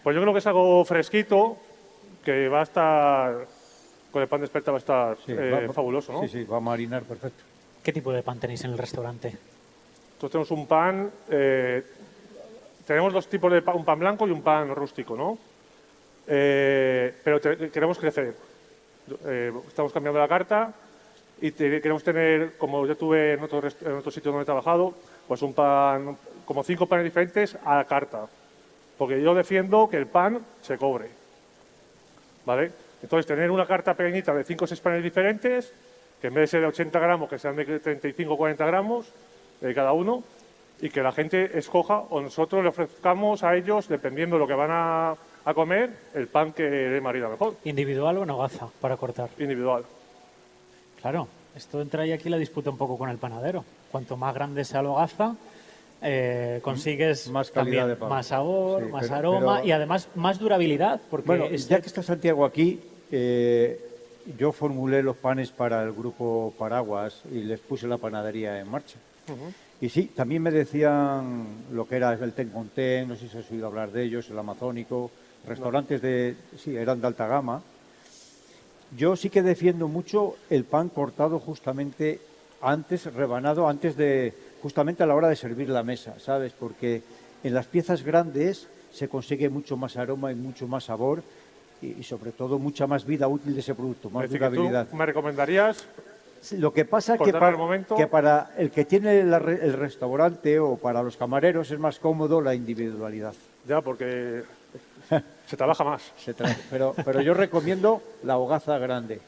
[SPEAKER 6] Pues yo creo que es algo fresquito, que va a estar, con el pan de espelta va a estar
[SPEAKER 5] Sí,
[SPEAKER 6] fabuloso, ¿no?
[SPEAKER 5] Sí, va a marinar perfecto.
[SPEAKER 1] ¿Qué tipo de pan tenéis en el restaurante?
[SPEAKER 6] Entonces tenemos un pan, tenemos dos tipos de pan, un pan blanco y un pan rústico, ¿no? Pero queremos crecer. Estamos cambiando la carta y queremos tener, como yo tuve en otro sitio donde he trabajado, pues un pan, como 5 panes diferentes a la carta. Porque yo defiendo que el pan se cobre. ¿Vale? Entonces, tener una carta pequeñita de 5 o 6 panes diferentes, que en vez de ser de 80 gramos, que sean de 35 o 40 gramos de cada uno, y que la gente escoja o nosotros le ofrezcamos a ellos, dependiendo de lo que van a comer, el pan que le marida mejor,
[SPEAKER 1] ¿Individual o en hogaza para cortar?
[SPEAKER 6] individual.
[SPEAKER 1] Claro, esto entra ahí aquí la disputa un poco con el panadero. Cuanto más grande sea la hogaza, consigues
[SPEAKER 5] Más calidad
[SPEAKER 1] también
[SPEAKER 5] de pan.
[SPEAKER 1] más sabor,
[SPEAKER 5] Sí,
[SPEAKER 1] más
[SPEAKER 5] pero-
[SPEAKER 1] aroma
[SPEAKER 5] pero-
[SPEAKER 1] y además más durabilidad. Porque
[SPEAKER 5] Bueno,
[SPEAKER 1] este-
[SPEAKER 5] ya que está Santiago aquí, yo formulé los panes para el grupo Paraguas y les puse la panadería en marcha. Y sí, también me decían lo que era el Ten con Ten, no sé si has oído hablar de ellos, el amazónico, restaurantes sí, eran de alta gama. Yo sí que defiendo mucho el pan cortado justamente antes, rebanado, justamente a la hora de servir la mesa, ¿sabes? Porque en las piezas grandes se consigue mucho más aroma y mucho más sabor y sobre todo mucha más vida útil de ese producto, más
[SPEAKER 6] Es decir, que
[SPEAKER 5] durabilidad.
[SPEAKER 6] tú me recomendarías,
[SPEAKER 5] Lo que pasa es
[SPEAKER 6] cortar al momento.
[SPEAKER 5] que para el que tiene el restaurante o para los camareros es más cómodo la individualidad.
[SPEAKER 6] ya, porque se trabaja más.
[SPEAKER 5] Pero yo recomiendo la hogaza grande.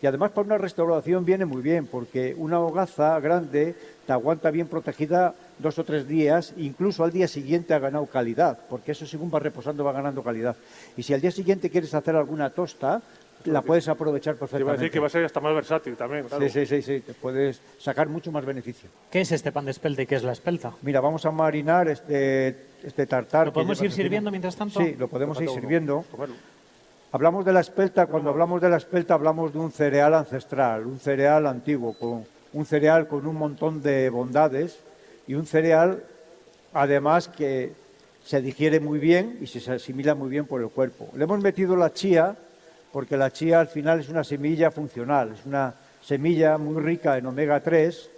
[SPEAKER 5] Y además para una restauración viene muy bien, porque una hogaza grande te aguanta bien protegida 2 o 3 días, incluso al día siguiente ha ganado calidad, porque eso según va reposando va ganando calidad. Y si al día siguiente quieres hacer alguna tosta, la puedes aprovechar
[SPEAKER 6] Te iba a
[SPEAKER 5] perfectamente.
[SPEAKER 6] decir que va a ser hasta más versátil también, claro.
[SPEAKER 5] Sí, te puedes sacar mucho más beneficio.
[SPEAKER 1] ¿Qué es este pan de espelta y qué es la espelta?
[SPEAKER 5] Mira, vamos a marinar este tartar.
[SPEAKER 1] ¿Lo podemos
[SPEAKER 5] que
[SPEAKER 1] ir
[SPEAKER 5] lleva
[SPEAKER 1] sirviendo mientras tanto?
[SPEAKER 5] Sí, lo podemos ir
[SPEAKER 6] Falta uno.
[SPEAKER 5] sirviendo.
[SPEAKER 6] Comerlo.
[SPEAKER 5] Hablamos de la espelta, cuando hablamos de la espelta hablamos de un cereal ancestral, un cereal antiguo, un cereal con un montón de bondades y un cereal además que se digiere muy bien y se asimila muy bien por el cuerpo. Le hemos metido la chía porque la chía al final es una semilla funcional, es una semilla muy rica en omega 3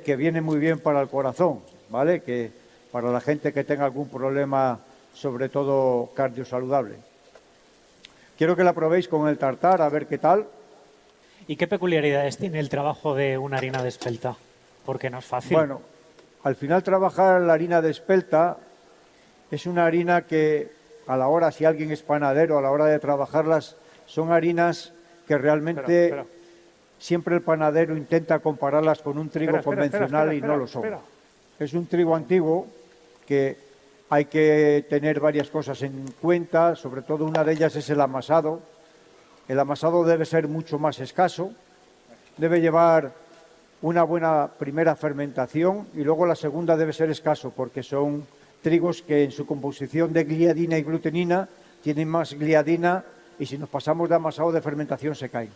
[SPEAKER 5] que viene muy bien para el corazón, ¿vale? Que para la gente que tenga algún problema, sobre todo cardiosaludable. Quiero que la probéis con el tartar, a ver qué tal.
[SPEAKER 1] ¿Y qué peculiaridades tiene el trabajo de una harina de espelta? Porque no es fácil.
[SPEAKER 5] Bueno, al final trabajar la harina de espelta es una harina que a la hora, si alguien es panadero, a la hora de trabajarlas, son harinas que realmente
[SPEAKER 6] Espera.
[SPEAKER 5] siempre el panadero intenta compararlas con un trigo convencional y no lo son.
[SPEAKER 6] espera.
[SPEAKER 5] Es un trigo antiguo que hay que tener varias cosas en cuenta, sobre todo una de ellas es el amasado. El amasado debe ser mucho más escaso, debe llevar una buena primera fermentación y luego la segunda debe ser escaso porque son trigos que en su composición de gliadina y glutenina tienen más gliadina y si nos pasamos de amasado de fermentación se caen.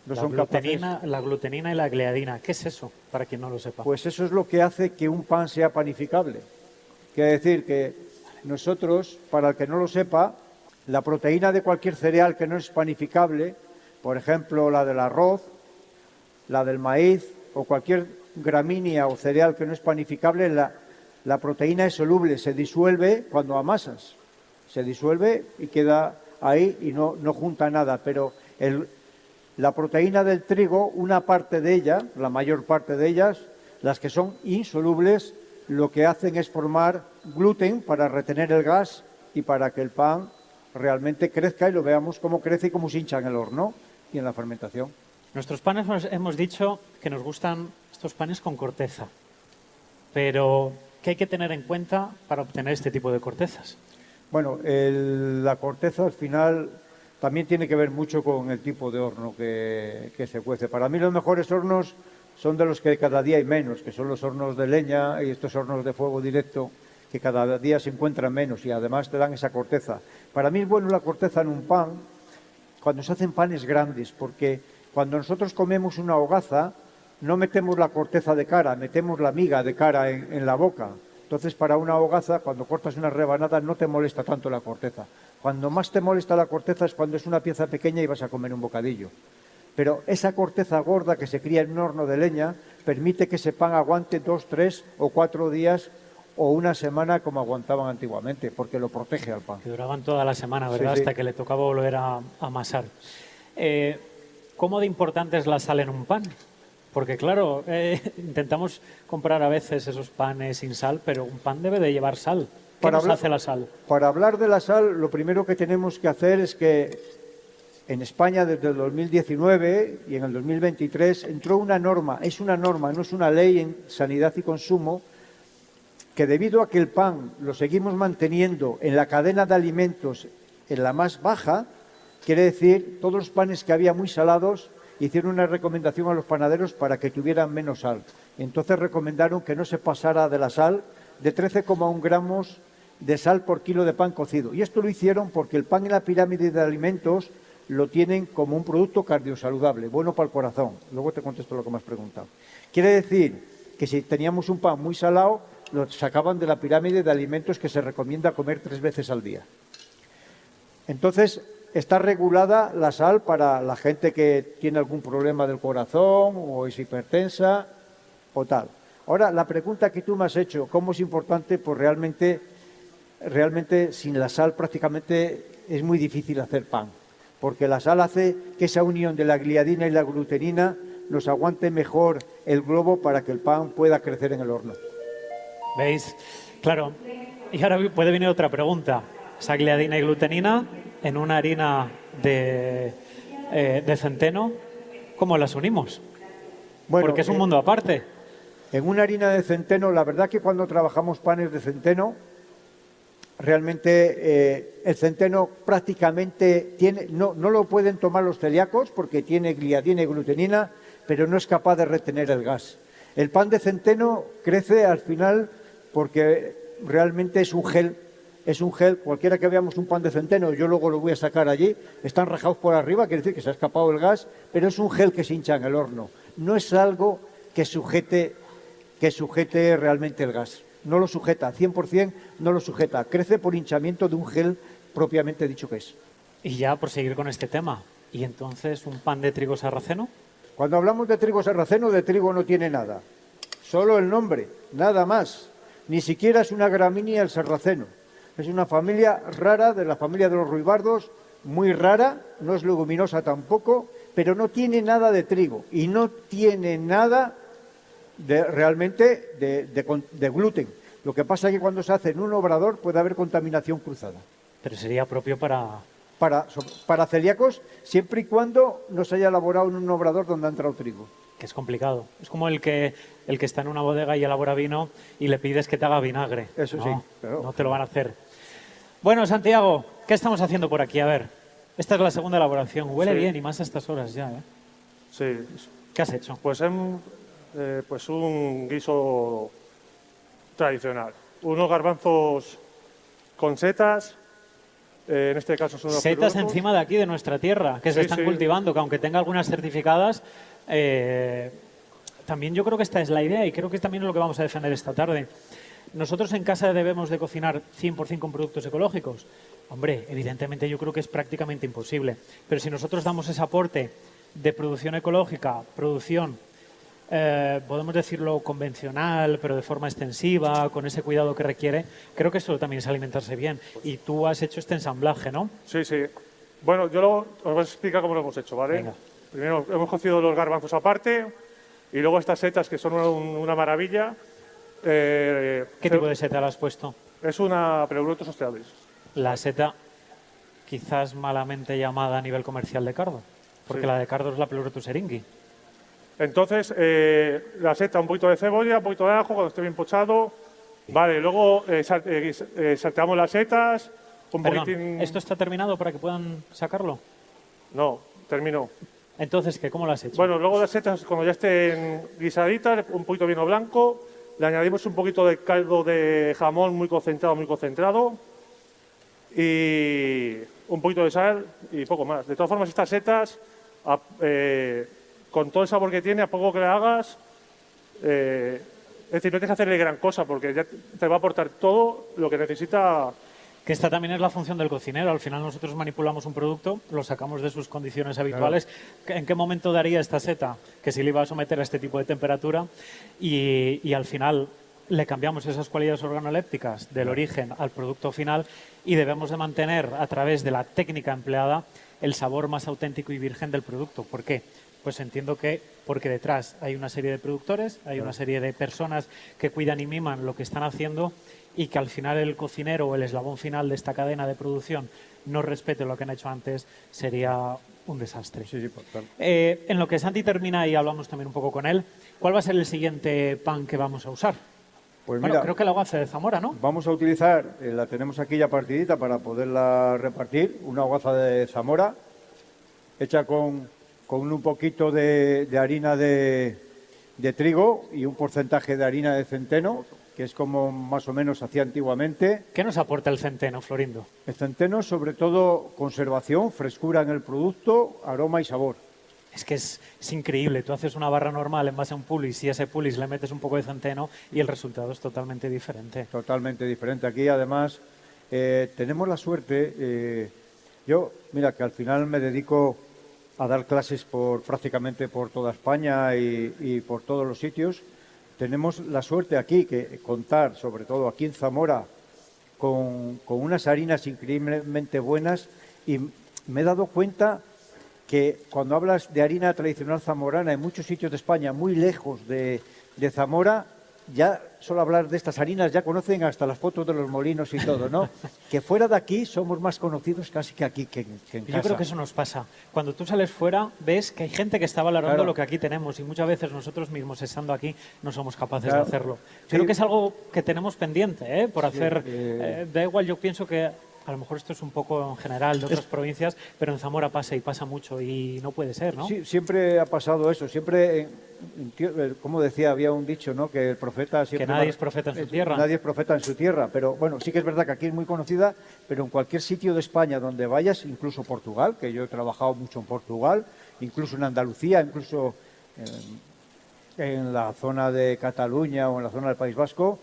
[SPEAKER 5] No son capaces.
[SPEAKER 1] La glutenina y la gliadina. ¿Qué es eso? Para quien no lo sepa.
[SPEAKER 5] Pues eso es lo que hace que un pan sea panificable. Quiere decir que nosotros, para el que no lo sepa, la proteína de cualquier cereal que no es panificable, por ejemplo la del arroz, la del maíz o cualquier gramínea o cereal que no es panificable, la proteína es soluble, se disuelve cuando amasas. Se disuelve y queda ahí y no junta nada. Pero la proteína del trigo, una parte de ella, la mayor parte de ellas, las que son insolubles, lo que hacen es formar gluten para retener el gas y para que el pan realmente crezca y lo veamos cómo crece y cómo se hincha en el horno y en la fermentación.
[SPEAKER 1] Nuestros panes hemos dicho que nos gustan estos panes con corteza. pero ¿qué hay que tener en cuenta para obtener este tipo de cortezas?
[SPEAKER 5] Bueno, la corteza al final también tiene que ver mucho con el tipo de horno que se cuece. Para mí los mejores hornos son de los que cada día hay menos, que son los hornos de leña y estos hornos de fuego directo, que cada día se encuentran menos y además te dan esa corteza. Para mí es bueno la corteza en un pan cuando se hacen panes grandes, porque cuando nosotros comemos una hogaza no metemos la corteza de cara, metemos la miga de cara en la boca. Entonces, para una hogaza, cuando cortas una rebanada, no te molesta tanto la corteza. Cuando más te molesta la corteza es cuando es una pieza pequeña y vas a comer un bocadillo. Pero esa corteza gorda que se cría en un horno de leña permite que ese pan aguante 2, 3 o 4 días o una semana como aguantaban antiguamente, porque lo protege al pan.
[SPEAKER 1] Que duraban toda la semana, ¿verdad?
[SPEAKER 5] Sí, sí.
[SPEAKER 1] Hasta que le tocaba volver a amasar. ¿Cómo de importante es la sal en un pan? Porque claro, intentamos comprar a veces esos panes sin sal, pero un pan debe de llevar sal. ¿Qué nos hace la sal?
[SPEAKER 5] Para hablar de la sal, lo primero que tenemos que hacer es que en España desde el 2019 y en el 2023 entró una norma, es una norma, no es una ley en sanidad y consumo, que debido a que el pan lo seguimos manteniendo en la cadena de alimentos en la más baja, quiere decir, todos los panes que había muy salados hicieron una recomendación a los panaderos para que tuvieran menos sal. Entonces recomendaron que no se pasara de la sal de 13,1 gramos de sal por kilo de pan cocido. Y esto lo hicieron porque el pan en la pirámide de alimentos lo tienen como un producto cardiosaludable, bueno para el corazón. Luego te contesto lo que me has preguntado. Quiere decir que si teníamos un pan muy salado, lo sacaban de la pirámide de alimentos que se recomienda comer 3 veces al día. Entonces, está regulada la sal para la gente que tiene algún problema del corazón o es hipertensa o tal. Ahora, la pregunta que tú me has hecho, ¿cómo es importante? Pues realmente sin la sal prácticamente es muy difícil hacer pan, porque la sal hace que esa unión de la gliadina y la glutenina nos aguante mejor el globo para que el pan pueda crecer en el horno.
[SPEAKER 1] ¿Veis? Claro. Y ahora puede venir otra pregunta. Esa gliadina y glutenina en una harina de centeno, ¿cómo las unimos?
[SPEAKER 5] Bueno,
[SPEAKER 1] porque es un mundo aparte.
[SPEAKER 5] En una harina de centeno, la verdad que cuando trabajamos panes de centeno, realmente el centeno prácticamente no lo pueden tomar los celíacos porque tiene gliadina y glutenina, pero no es capaz de retener el gas. El pan de centeno crece al final porque realmente es un gel. Es un gel, cualquiera que veamos un pan de centeno, yo luego lo voy a sacar allí, están rajados por arriba, quiere decir que se ha escapado el gas, pero es un gel que se hincha en el horno. No es algo que sujete realmente el gas. No lo sujeta, 100% no lo sujeta. Crece por hinchamiento de un gel propiamente dicho que es.
[SPEAKER 1] Y ya por seguir con este tema, ¿y entonces un pan de trigo sarraceno?
[SPEAKER 5] Cuando hablamos de trigo sarraceno, de trigo no tiene nada. Solo el nombre, nada más. Ni siquiera es una gramínea el sarraceno. Es una familia rara, de la familia de los ruibardos, muy rara, no es leguminosa tampoco, pero no tiene nada de trigo y no tiene nada realmente de gluten. Lo que pasa es que cuando se hace en un obrador puede haber contaminación cruzada.
[SPEAKER 1] Pero sería propio
[SPEAKER 5] para celíacos, siempre y cuando no se haya elaborado en un obrador donde ha entrado trigo.
[SPEAKER 1] Que es complicado. Es como el que está en una bodega y elabora vino y le pides que te haga vinagre.
[SPEAKER 5] Eso sí, claro.
[SPEAKER 1] No te lo van a hacer. Bueno, Santiago, ¿qué estamos haciendo por aquí? A ver, esta es la segunda elaboración. Huele bien y más a estas horas ya, ¿eh?
[SPEAKER 6] Sí.
[SPEAKER 1] ¿Qué has hecho?
[SPEAKER 6] Pues un guiso tradicional. Unos garbanzos con setas, en este caso son unos
[SPEAKER 1] setas
[SPEAKER 6] pirulos.
[SPEAKER 1] encima de aquí, de nuestra tierra, que se están cultivando, que aunque tenga algunas certificadas, también yo creo que esta es la idea y creo que también es lo que vamos a defender esta tarde. ¿Nosotros en casa debemos de cocinar 100% con productos ecológicos? Hombre, evidentemente yo creo que es prácticamente imposible. Pero si nosotros damos ese aporte de producción ecológica, producción, podemos decirlo convencional, pero de forma extensiva, con ese cuidado que requiere, creo que eso también es alimentarse bien. Y tú has hecho este ensamblaje, ¿no?
[SPEAKER 6] Sí, sí. Bueno, os voy a explicar cómo lo hemos hecho, ¿vale?
[SPEAKER 1] Venga.
[SPEAKER 6] Primero hemos cocido los garbanzos aparte y luego estas setas que son una maravilla.
[SPEAKER 1] ¿Qué tipo de seta le has puesto?
[SPEAKER 6] Es una Pleurotus australis.
[SPEAKER 1] La seta quizás malamente llamada a nivel comercial de cardo, porque
[SPEAKER 6] Sí.
[SPEAKER 1] la de cardo es la Pleurotus eringui.
[SPEAKER 6] Entonces, la seta, un poquito de cebolla, un poquito de ajo cuando esté bien pochado. Vale, luego salteamos las setas, un
[SPEAKER 1] Perdón,
[SPEAKER 6] poquitín...
[SPEAKER 1] ¿esto está terminado para que puedan sacarlo?
[SPEAKER 6] No, terminó.
[SPEAKER 1] Entonces, ¿qué? ¿Cómo lo has hecho?
[SPEAKER 6] Bueno, luego las setas, cuando ya estén guisaditas, un poquito de vino blanco, le añadimos un poquito de caldo de jamón muy concentrado, y un poquito de sal y poco más. De todas formas, estas setas, con todo el sabor que tiene, a poco que le hagas, es decir, no tienes que hacerle gran cosa porque ya te va a aportar todo lo que necesita.
[SPEAKER 1] Que esta también es la función del cocinero. Al final nosotros manipulamos un producto, lo sacamos de sus condiciones habituales. Claro. ¿En qué momento daría esta seta? Que si le iba a someter a este tipo de temperatura y al final le cambiamos esas cualidades organolépticas del origen al producto final y debemos de mantener a través de la técnica empleada el sabor más auténtico y virgen del producto. ¿Por qué? Pues entiendo que porque detrás hay una serie de productores, hay una serie de personas que cuidan y miman lo que están haciendo y que al final el cocinero o el eslabón final de esta cadena de producción no respete lo que han hecho antes, sería un desastre.
[SPEAKER 5] Sí, por tanto.
[SPEAKER 1] En lo que Santi termina y hablamos también un poco con él, ¿cuál va a ser el siguiente pan que vamos a usar?
[SPEAKER 5] Pues
[SPEAKER 1] bueno,
[SPEAKER 5] mira,
[SPEAKER 1] creo que la hogaza de Zamora, ¿no?
[SPEAKER 5] Vamos a utilizar, la tenemos aquí ya partidita para poderla repartir, una hogaza de Zamora, hecha con un poquito de harina de trigo y un porcentaje de harina de centeno, que es como más o menos se hacía antiguamente.
[SPEAKER 1] ¿Qué nos aporta el centeno, Florindo?
[SPEAKER 5] El centeno, sobre todo, conservación, frescura en el producto, aroma y sabor.
[SPEAKER 1] Es que es increíble. Tú haces una barra normal en base a un pulis y a ese pulis le metes un poco de centeno y el resultado es totalmente diferente.
[SPEAKER 5] Totalmente diferente. Aquí, además, tenemos la suerte... yo, mira, que al final me dedico a dar clases prácticamente por toda España y por todos los sitios. Tenemos la suerte aquí que contar, sobre todo aquí en Zamora, con unas harinas increíblemente buenas y me he dado cuenta que cuando hablas de harina tradicional zamorana en muchos sitios de España, muy lejos de Zamora, ya solo hablar de estas harinas ya conocen hasta las fotos de los molinos y todo, ¿no? Que fuera de aquí somos más conocidos casi que aquí que en casa.
[SPEAKER 1] Yo creo que eso nos pasa. Cuando tú sales fuera, ves que hay gente que está valorando lo que aquí tenemos y muchas veces nosotros mismos, estando aquí, no somos capaces de hacerlo.
[SPEAKER 5] Sí.
[SPEAKER 1] Creo que es algo que tenemos pendiente, por hacer. Da igual, yo pienso que a lo mejor esto es un poco en general de otras provincias, pero en Zamora pasa y pasa mucho y no puede ser, ¿no?
[SPEAKER 5] Sí, siempre ha pasado eso. Siempre, como decía, había un dicho, ¿no? Que el profeta siempre...
[SPEAKER 1] Que nadie es profeta en su tierra.
[SPEAKER 5] Nadie es profeta en su tierra. Pero bueno, sí que es verdad que aquí es muy conocida, pero en cualquier sitio de España donde vayas, incluso Portugal, que yo he trabajado mucho en Portugal, incluso en Andalucía, incluso en la zona de Cataluña o en la zona del País Vasco,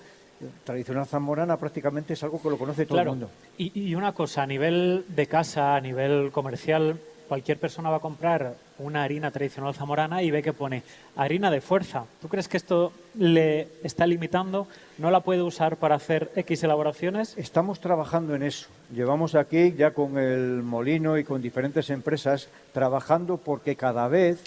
[SPEAKER 5] tradicional zamorana prácticamente es algo que lo conoce todo el mundo.
[SPEAKER 1] Y una cosa, a nivel de casa, a nivel comercial, cualquier persona va a comprar una harina tradicional zamorana y ve que pone harina de fuerza. ¿Tú crees que esto le está limitando? ¿No la puede usar para hacer X elaboraciones?
[SPEAKER 5] Estamos trabajando en eso. Llevamos aquí ya con el molino y con diferentes empresas trabajando porque cada vez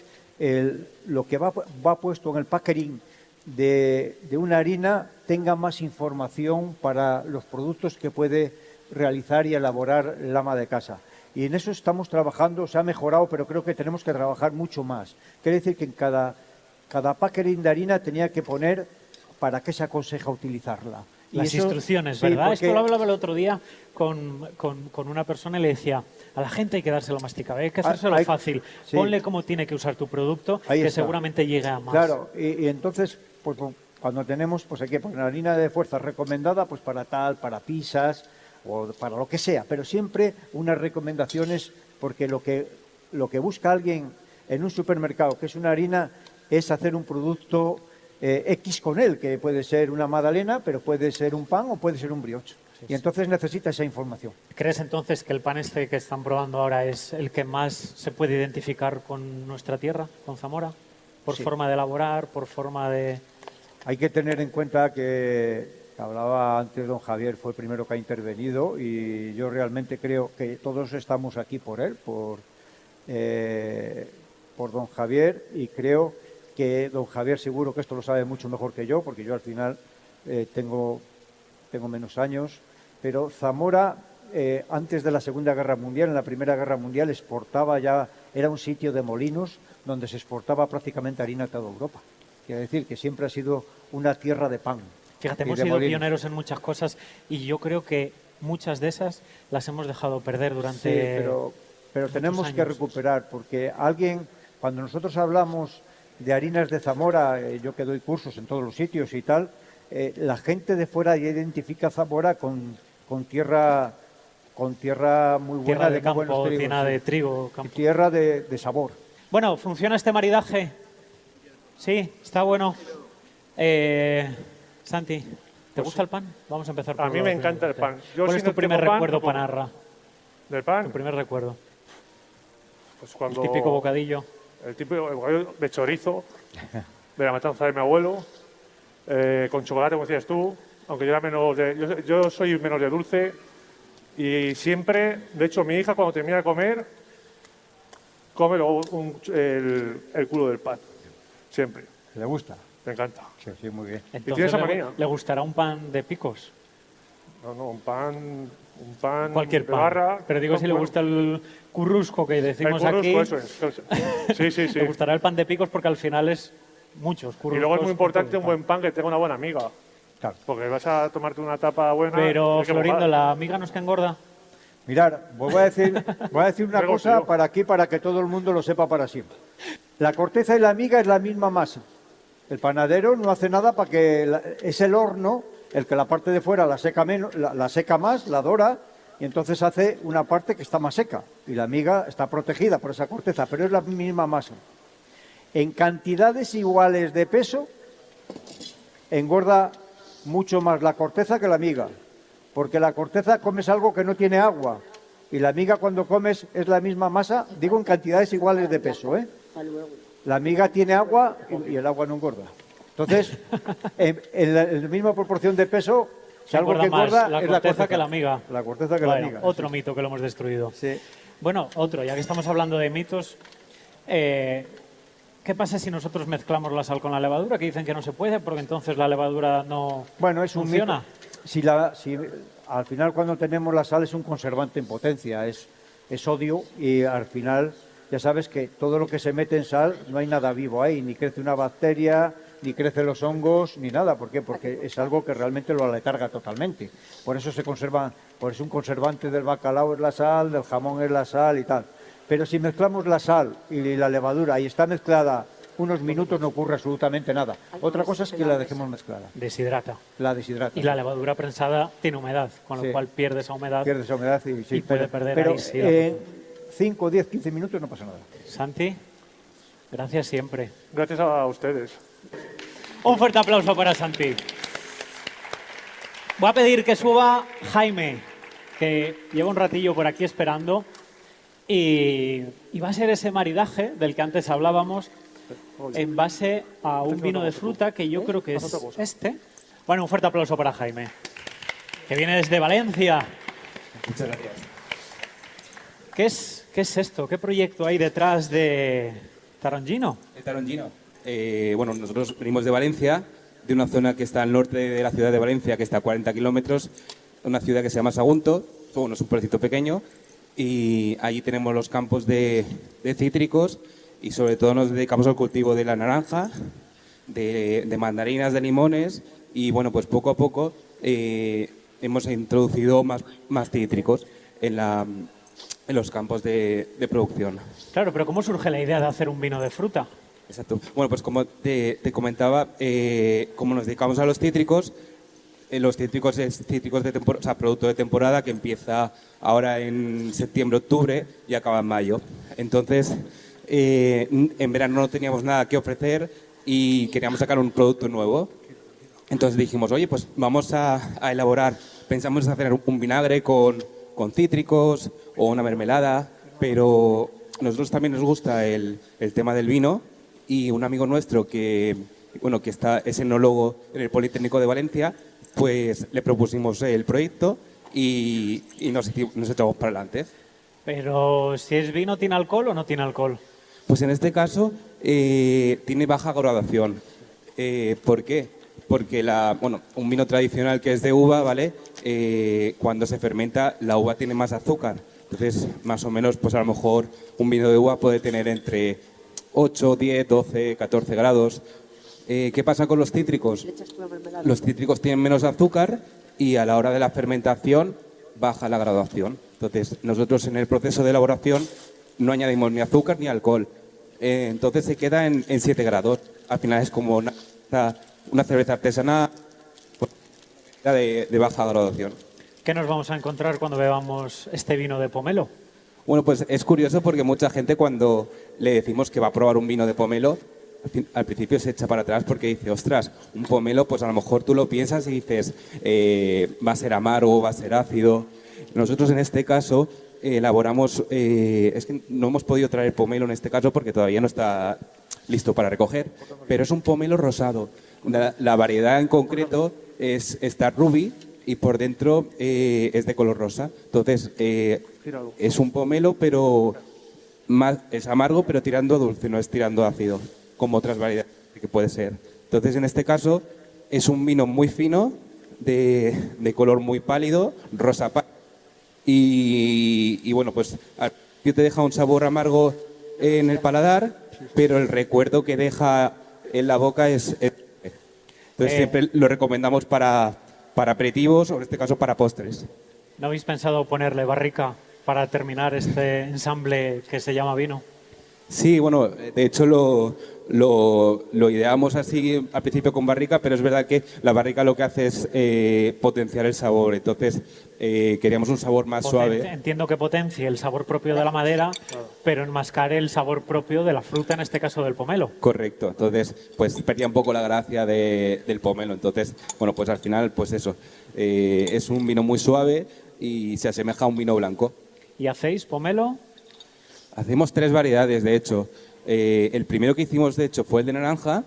[SPEAKER 5] lo que va puesto en el packaging de una harina tenga más información para los productos que puede realizar y elaborar el ama de casa. Y en eso estamos trabajando, se ha mejorado, pero creo que tenemos que trabajar mucho más. Quiere decir que en cada packaging de harina tenía que poner para qué se aconseja utilizarla.
[SPEAKER 1] Las instrucciones,
[SPEAKER 5] sí,
[SPEAKER 1] ¿verdad?
[SPEAKER 5] porque...
[SPEAKER 1] Esto lo hablaba el otro día con una persona y le decía, a la gente hay que dárselo masticado, hay que hacérselo fácil.
[SPEAKER 5] Sí.
[SPEAKER 1] Ponle cómo tiene que usar tu producto,
[SPEAKER 5] Ahí
[SPEAKER 1] que
[SPEAKER 5] está.
[SPEAKER 1] seguramente llegue a más.
[SPEAKER 5] Claro, y entonces, pues cuando tenemos, pues hay que poner harina de fuerza recomendada, pues para tal, para pizzas o para lo que sea, pero siempre unas recomendaciones, porque lo que busca alguien en un supermercado, que es una harina, es hacer un producto X con él, que puede ser una magdalena, pero puede ser un pan o puede ser un brioche. Sí, y entonces necesita esa información.
[SPEAKER 1] ¿Crees entonces que el pan este que están probando ahora es el que más se puede identificar con nuestra tierra, con Zamora? Por forma de elaborar, por forma de...
[SPEAKER 5] Hay que tener en cuenta que hablaba antes don Javier, fue el primero que ha intervenido y yo realmente creo que todos estamos aquí por él, por don Javier, y creo que don Javier seguro que esto lo sabe mucho mejor que yo, porque yo al final tengo menos años, pero Zamora antes de la Segunda Guerra Mundial, en la Primera Guerra Mundial, exportaba ya, era un sitio de molinos donde se exportaba prácticamente harina a toda Europa. Quiere decir que siempre ha sido una tierra de pan.
[SPEAKER 1] Fíjate,
[SPEAKER 5] y
[SPEAKER 1] hemos
[SPEAKER 5] de
[SPEAKER 1] sido
[SPEAKER 5] molinos.
[SPEAKER 1] pioneros en muchas cosas y yo creo que muchas de esas las hemos dejado perder durante...
[SPEAKER 5] Sí, pero tenemos que
[SPEAKER 1] años.
[SPEAKER 5] recuperar, porque alguien, cuando nosotros hablamos de harinas de Zamora, yo que doy cursos en todos los sitios y tal, la gente de fuera ya identifica Zamora con tierra muy buena,
[SPEAKER 1] Tierra de
[SPEAKER 5] muy
[SPEAKER 1] campo,
[SPEAKER 5] buenos trigos,
[SPEAKER 1] llena
[SPEAKER 5] sí.
[SPEAKER 1] de trigo.
[SPEAKER 5] Y
[SPEAKER 1] Campo.
[SPEAKER 5] tierra de sabor.
[SPEAKER 1] Bueno, ¿funciona este maridaje? Sí, está bueno. Santi, ¿te gusta el pan? Vamos a empezar por
[SPEAKER 6] A mí
[SPEAKER 1] la
[SPEAKER 6] me
[SPEAKER 1] primera
[SPEAKER 6] encanta el
[SPEAKER 1] pregunta.
[SPEAKER 6] pan. Yo
[SPEAKER 1] ¿Cuál
[SPEAKER 6] si
[SPEAKER 1] es tu
[SPEAKER 6] no
[SPEAKER 1] primer
[SPEAKER 6] tengo pan,
[SPEAKER 1] recuerdo,
[SPEAKER 6] no como.
[SPEAKER 1] Panarra?
[SPEAKER 6] ¿Del pan?
[SPEAKER 1] Tu primer recuerdo.
[SPEAKER 6] Pues cuando
[SPEAKER 1] El típico bocadillo.
[SPEAKER 6] El típico bocadillo de chorizo, de la matanza de mi abuelo, con chocolate, como decías tú, aunque yo era menos yo soy menos de dulce y siempre, de hecho, mi hija cuando termina de comer, come luego el culo del pan. Siempre.
[SPEAKER 5] ¿Le gusta?
[SPEAKER 6] Me encanta.
[SPEAKER 5] Sí, sí, muy bien.
[SPEAKER 1] Entonces,
[SPEAKER 6] tiene esa manía.
[SPEAKER 1] ¿le gustará un pan de picos?
[SPEAKER 6] No, un pan
[SPEAKER 1] Cualquier
[SPEAKER 6] de
[SPEAKER 1] pan.
[SPEAKER 6] barra.
[SPEAKER 1] Pero digo, si le gusta el currusco que decimos
[SPEAKER 6] el currusco,
[SPEAKER 1] aquí,
[SPEAKER 6] eso es. Sí, sí, sí.
[SPEAKER 1] le gustará el pan de picos porque al final es muchos curruscos.
[SPEAKER 6] Y luego es muy importante
[SPEAKER 1] con
[SPEAKER 6] un
[SPEAKER 1] todo el
[SPEAKER 6] buen pan que tenga una buena amiga.
[SPEAKER 5] Claro.
[SPEAKER 6] Porque vas a tomarte una tapa buena.
[SPEAKER 1] Pero,
[SPEAKER 6] hay que
[SPEAKER 1] Florindo,
[SPEAKER 6] mojar.
[SPEAKER 1] ¿la amiga no es que engorda?
[SPEAKER 5] Mirar, voy a decir una
[SPEAKER 6] Luego
[SPEAKER 5] cosa
[SPEAKER 6] yo.
[SPEAKER 5] para que todo el mundo lo sepa para siempre. La corteza y la miga es la misma masa. El panadero no hace nada para que es el horno el que la parte de fuera la seca menos, la seca más, la dora, y entonces hace una parte que está más seca y la miga está protegida por esa corteza, pero es la misma masa. En cantidades iguales de peso engorda mucho más la corteza que la miga, porque la corteza comes algo que no tiene agua y la miga cuando comes es la misma masa, digo en cantidades iguales de peso, ¿eh? La miga tiene agua y el agua no engorda. Entonces, en la misma proporción de peso, si algo que
[SPEAKER 1] Engorda más
[SPEAKER 5] engorda
[SPEAKER 1] la
[SPEAKER 5] es la
[SPEAKER 1] corteza que la miga.
[SPEAKER 5] La corteza que
[SPEAKER 1] Bueno,
[SPEAKER 5] la miga.
[SPEAKER 1] otro mito que lo hemos destruido.
[SPEAKER 5] Sí.
[SPEAKER 1] Bueno, otro, ya que estamos hablando de mitos, ¿qué pasa si nosotros mezclamos la sal con la levadura? Que dicen que no se puede porque entonces la levadura no
[SPEAKER 5] Bueno, es un
[SPEAKER 1] funciona.
[SPEAKER 5] mito. Si al final cuando tenemos la sal es un conservante en potencia, es sodio y al final ya sabes que todo lo que se mete en sal no hay nada vivo ahí, ni crece una bacteria, ni crecen los hongos, ni nada. ¿Por qué? Porque es algo que realmente lo aletarga totalmente. Por eso se conserva, por eso un conservante del bacalao es la sal, del jamón es la sal y tal. Pero si mezclamos la sal y la levadura y está mezclada unos minutos no ocurre absolutamente nada. Otra cosa es que la dejemos mezclada,
[SPEAKER 1] Deshidrata.
[SPEAKER 5] la deshidrata.
[SPEAKER 1] Y la levadura prensada tiene humedad, con
[SPEAKER 5] Sí.
[SPEAKER 1] lo cual pierde esa humedad.
[SPEAKER 5] Pierde esa humedad y, sí,
[SPEAKER 1] Y puede perder
[SPEAKER 5] pero
[SPEAKER 1] ahí, sí, la
[SPEAKER 5] en 5, 10, 15 minutos no pasa nada.
[SPEAKER 1] Santi, gracias siempre.
[SPEAKER 6] Gracias a ustedes.
[SPEAKER 1] Un fuerte aplauso para Santi. Voy a pedir que suba Jaime, que lleva un ratillo por aquí esperando. Y va a ser ese maridaje del que antes hablábamos en base a un vino de fruta que yo creo que es este. Bueno, un fuerte aplauso para Jaime, que viene desde Valencia.
[SPEAKER 7] Muchas gracias.
[SPEAKER 1] ¿Qué es esto? ¿Qué proyecto hay detrás de Tarongino?
[SPEAKER 7] El Tarongino. Bueno, nosotros venimos de Valencia, de una zona que está al norte de la ciudad de Valencia, que está a 40 kilómetros, una ciudad que se llama Sagunto, bueno, es un pueblecito pequeño, y allí tenemos los campos de cítricos y sobre todo nos dedicamos al cultivo de la naranja, de mandarinas, de limones, y bueno, pues poco a poco hemos introducido más cítricos en los campos de producción.
[SPEAKER 1] Claro, pero ¿cómo surge la idea de hacer un vino de fruta?
[SPEAKER 7] Exacto. Bueno, pues como te comentaba, como nos dedicamos a los cítricos es cítricos de temporada, o sea, producto de temporada que empieza ahora en septiembre, octubre y acaba en mayo. Entonces, en verano no teníamos nada que ofrecer y queríamos sacar un producto nuevo. Entonces dijimos, oye, pues vamos a elaborar, pensamos en hacer un vinagre con cítricos o una mermelada, pero a nosotros también nos gusta el tema del vino y un amigo nuestro que es enólogo en el Politécnico de Valencia, pues le propusimos el proyecto y nos echamos para adelante.
[SPEAKER 1] Pero si es vino, ¿tiene alcohol o no tiene alcohol?
[SPEAKER 7] Pues en este caso tiene baja graduación. ¿Por qué? Porque un vino tradicional que es de uva, ¿vale? Cuando se fermenta, la uva tiene más azúcar. Entonces, más o menos, pues a lo mejor un vino de uva puede tener entre 8, 10, 12, 14 grados. ¿Qué pasa con los cítricos? Los cítricos tienen menos azúcar y a la hora de la fermentación baja la graduación. Entonces, nosotros en el proceso de elaboración no añadimos ni azúcar ni alcohol. Entonces se queda en 7 grados. Al final es como una cerveza artesanal de baja graduación.
[SPEAKER 1] ¿Qué nos vamos a encontrar cuando bebamos este vino de pomelo?
[SPEAKER 7] Bueno, pues es curioso porque mucha gente cuando le decimos que va a probar un vino de pomelo, al principio se echa para atrás porque dice, ostras, un pomelo, pues a lo mejor tú lo piensas y dices, va a ser amargo, va a ser ácido. Nosotros en este caso elaboramos, es que no hemos podido traer pomelo en este caso porque todavía no está listo para recoger, pero es un pomelo rosado. La variedad en concreto es Star Ruby y por dentro es de color rosa. Entonces, es un pomelo, pero es amargo, pero tirando a dulce, no es tirando a ácido, como otras variedades que puede ser. Entonces, en este caso, es un vino muy fino, de color muy pálido, rosa pálido. Y bueno, pues te deja un sabor amargo en el paladar, pero el recuerdo que deja en la boca es entonces siempre lo recomendamos para aperitivos o en este caso para postres.
[SPEAKER 1] ¿No habéis pensado ponerle barrica para terminar este ensamble que se llama vino?
[SPEAKER 7] Sí, bueno, de hecho lo ideamos así al principio con barrica, pero es verdad que la barrica lo que hace es potenciar el sabor. Entonces queríamos un sabor más suave.
[SPEAKER 1] Entiendo que potencie el sabor propio de la madera, pero enmascare el sabor propio de la fruta, en este caso del pomelo.
[SPEAKER 7] Correcto. Entonces, pues perdía un poco la gracia del pomelo. Entonces, bueno, pues al final, pues eso, es un vino muy suave y se asemeja a un vino blanco.
[SPEAKER 1] ¿Y hacéis pomelo?
[SPEAKER 7] Hacemos 3 variedades, de hecho. El primero que hicimos, de hecho, fue el de naranja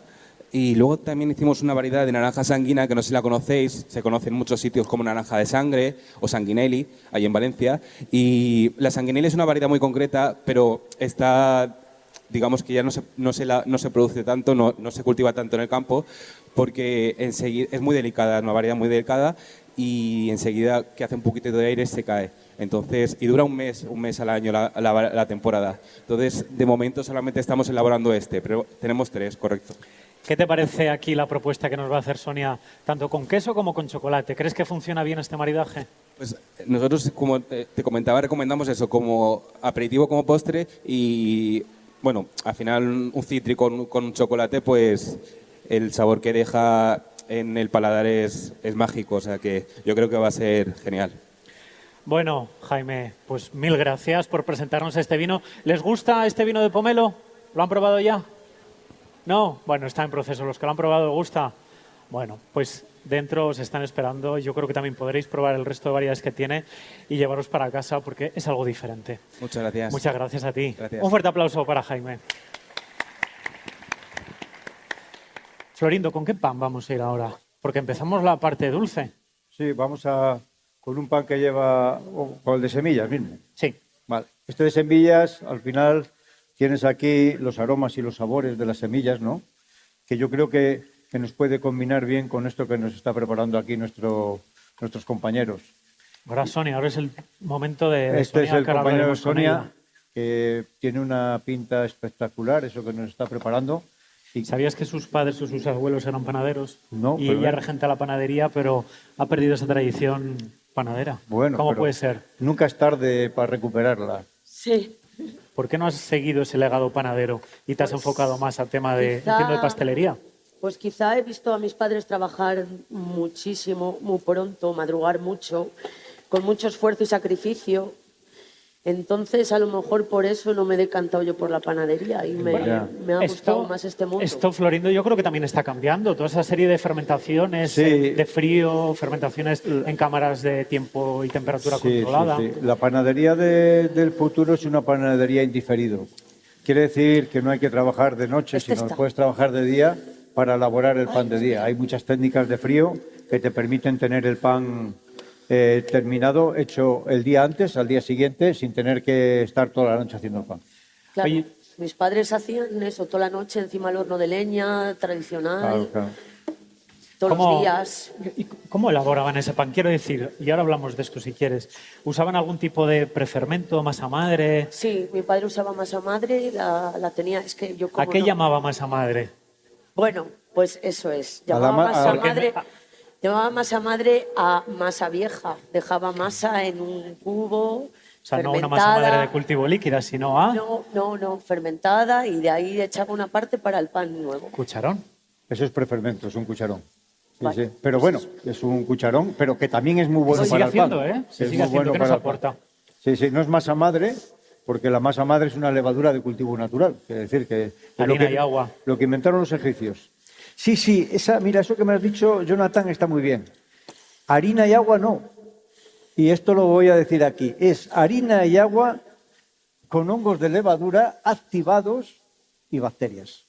[SPEAKER 7] y luego también hicimos una variedad de naranja sanguina que no sé si la conocéis, se conoce en muchos sitios como naranja de sangre o sanguinelli, ahí en Valencia. Y la sanguinelli es una variedad muy concreta, pero está, digamos que ya no se produce tanto, no se cultiva tanto en el campo, porque enseguida es muy delicada, una variedad muy delicada y enseguida que hace un poquito de aire se cae. Entonces, y dura un mes al año la temporada. Entonces, de momento solamente estamos elaborando pero tenemos 3, correcto.
[SPEAKER 1] ¿Qué te parece aquí la propuesta que nos va a hacer Sonia, tanto con queso como con chocolate? ¿Crees que funciona bien este maridaje?
[SPEAKER 7] Pues nosotros, como te comentaba, recomendamos eso como aperitivo, como postre y, bueno, al final un cítrico con un chocolate, pues el sabor que deja en el paladar es mágico, o sea que yo creo que va a ser genial.
[SPEAKER 1] Bueno, Jaime, pues mil gracias por presentarnos este vino. ¿Les gusta este vino de pomelo? ¿Lo han probado ya? ¿No? Bueno, está en proceso. ¿Los que lo han probado les gusta? Bueno, pues dentro os están esperando. Yo creo que también podréis probar el resto de variedades que tiene y llevaros para casa porque es algo diferente.
[SPEAKER 7] Muchas gracias.
[SPEAKER 1] Muchas gracias a ti.
[SPEAKER 7] Gracias.
[SPEAKER 1] Un fuerte aplauso para Jaime. Florindo, ¿con qué pan vamos a ir ahora? Porque empezamos la parte dulce.
[SPEAKER 5] Sí, vamos con un pan que lleva, con el de semillas mismo.
[SPEAKER 1] Sí.
[SPEAKER 5] Vale. Este de semillas, al final tienes aquí los aromas y los sabores de las semillas, ¿no? Que yo creo que nos puede combinar bien con esto que nos está preparando aquí nuestros compañeros.
[SPEAKER 1] Ahora Sonia, ahora es el momento de
[SPEAKER 5] Este
[SPEAKER 1] Sonia,
[SPEAKER 5] es el
[SPEAKER 1] que ahora
[SPEAKER 5] compañero
[SPEAKER 1] hablaremos con
[SPEAKER 5] Sonia,
[SPEAKER 1] ella.
[SPEAKER 5] que tiene una pinta espectacular, eso que nos está preparando. Y
[SPEAKER 1] ¿Sabías que sus padres o sus abuelos eran panaderos?
[SPEAKER 5] No,
[SPEAKER 1] y
[SPEAKER 5] pero
[SPEAKER 1] ella regenta la panadería, pero ha perdido esa tradición panadera.
[SPEAKER 5] Bueno,
[SPEAKER 1] ¿Cómo
[SPEAKER 5] pero
[SPEAKER 1] puede ser?
[SPEAKER 5] nunca es tarde para recuperarla.
[SPEAKER 8] Sí.
[SPEAKER 1] ¿Por qué no has seguido ese legado panadero y te has enfocado más al tema de, entiendo, de pastelería?
[SPEAKER 8] Pues quizá he visto a mis padres trabajar muchísimo, muy pronto, madrugar mucho, con mucho esfuerzo y sacrificio. Entonces, a lo mejor por eso no me he decantado yo por la panadería y me ha gustado más este mundo.
[SPEAKER 1] Esto, Florindo, yo creo que también está cambiando. Toda esa serie de fermentaciones
[SPEAKER 5] Sí.
[SPEAKER 1] de frío, fermentaciones en cámaras de tiempo y temperatura controlada.
[SPEAKER 5] Sí. La panadería del futuro es una panadería indiferido. Quiere decir que no hay que trabajar de noche, sino que puedes trabajar de día para elaborar el pan de día. Hay muchas técnicas de frío que te permiten tener el pan terminado, hecho el día antes, al día siguiente, sin tener que estar toda la noche haciendo el pan.
[SPEAKER 8] Claro,
[SPEAKER 1] Oye,
[SPEAKER 8] mis padres hacían eso toda la noche encima del horno de leña, tradicional.
[SPEAKER 5] Claro.
[SPEAKER 8] todos
[SPEAKER 1] ¿Cómo-
[SPEAKER 8] los días.
[SPEAKER 1] ¿Y cómo elaboraban ese pan? Quiero decir, y ahora hablamos de esto si quieres. ¿Usaban algún tipo de prefermento, masa madre?
[SPEAKER 8] Sí, mi padre usaba masa madre, la tenía, es que yo como
[SPEAKER 1] ¿A qué
[SPEAKER 8] no-
[SPEAKER 1] llamaba masa madre?
[SPEAKER 8] Bueno, pues eso es.
[SPEAKER 5] A la
[SPEAKER 8] Llamaba
[SPEAKER 5] ma-
[SPEAKER 8] masa
[SPEAKER 1] porque
[SPEAKER 8] madre, llamaba masa madre a masa vieja. Dejaba masa en un cubo,
[SPEAKER 1] O sea, no una masa madre de cultivo líquida, sino a
[SPEAKER 8] No, fermentada, y de ahí echaba una parte para el pan nuevo.
[SPEAKER 1] cucharón.
[SPEAKER 5] Eso es prefermento, es un cucharón. Sí,
[SPEAKER 8] Vale.
[SPEAKER 5] sí. Pero bueno, es un cucharón, pero que también es muy bueno
[SPEAKER 1] Se
[SPEAKER 5] para
[SPEAKER 1] sigue
[SPEAKER 5] el pan.
[SPEAKER 1] haciendo, ¿eh? Se
[SPEAKER 5] Es
[SPEAKER 1] sigue
[SPEAKER 5] muy
[SPEAKER 1] haciendo.
[SPEAKER 5] bueno
[SPEAKER 1] ¿Qué nos
[SPEAKER 5] para el pan.
[SPEAKER 1] aporta?
[SPEAKER 5] Sí, sí, no es masa madre, porque la masa madre es una levadura de cultivo natural. Quiere decir que es
[SPEAKER 1] Harina y agua.
[SPEAKER 5] Lo que inventaron los egipcios. Sí, sí, mira, eso que me has dicho, Jonathan, está muy bien. Harina y agua no. Y esto lo voy a decir aquí. Es harina y agua con hongos de levadura activados y bacterias.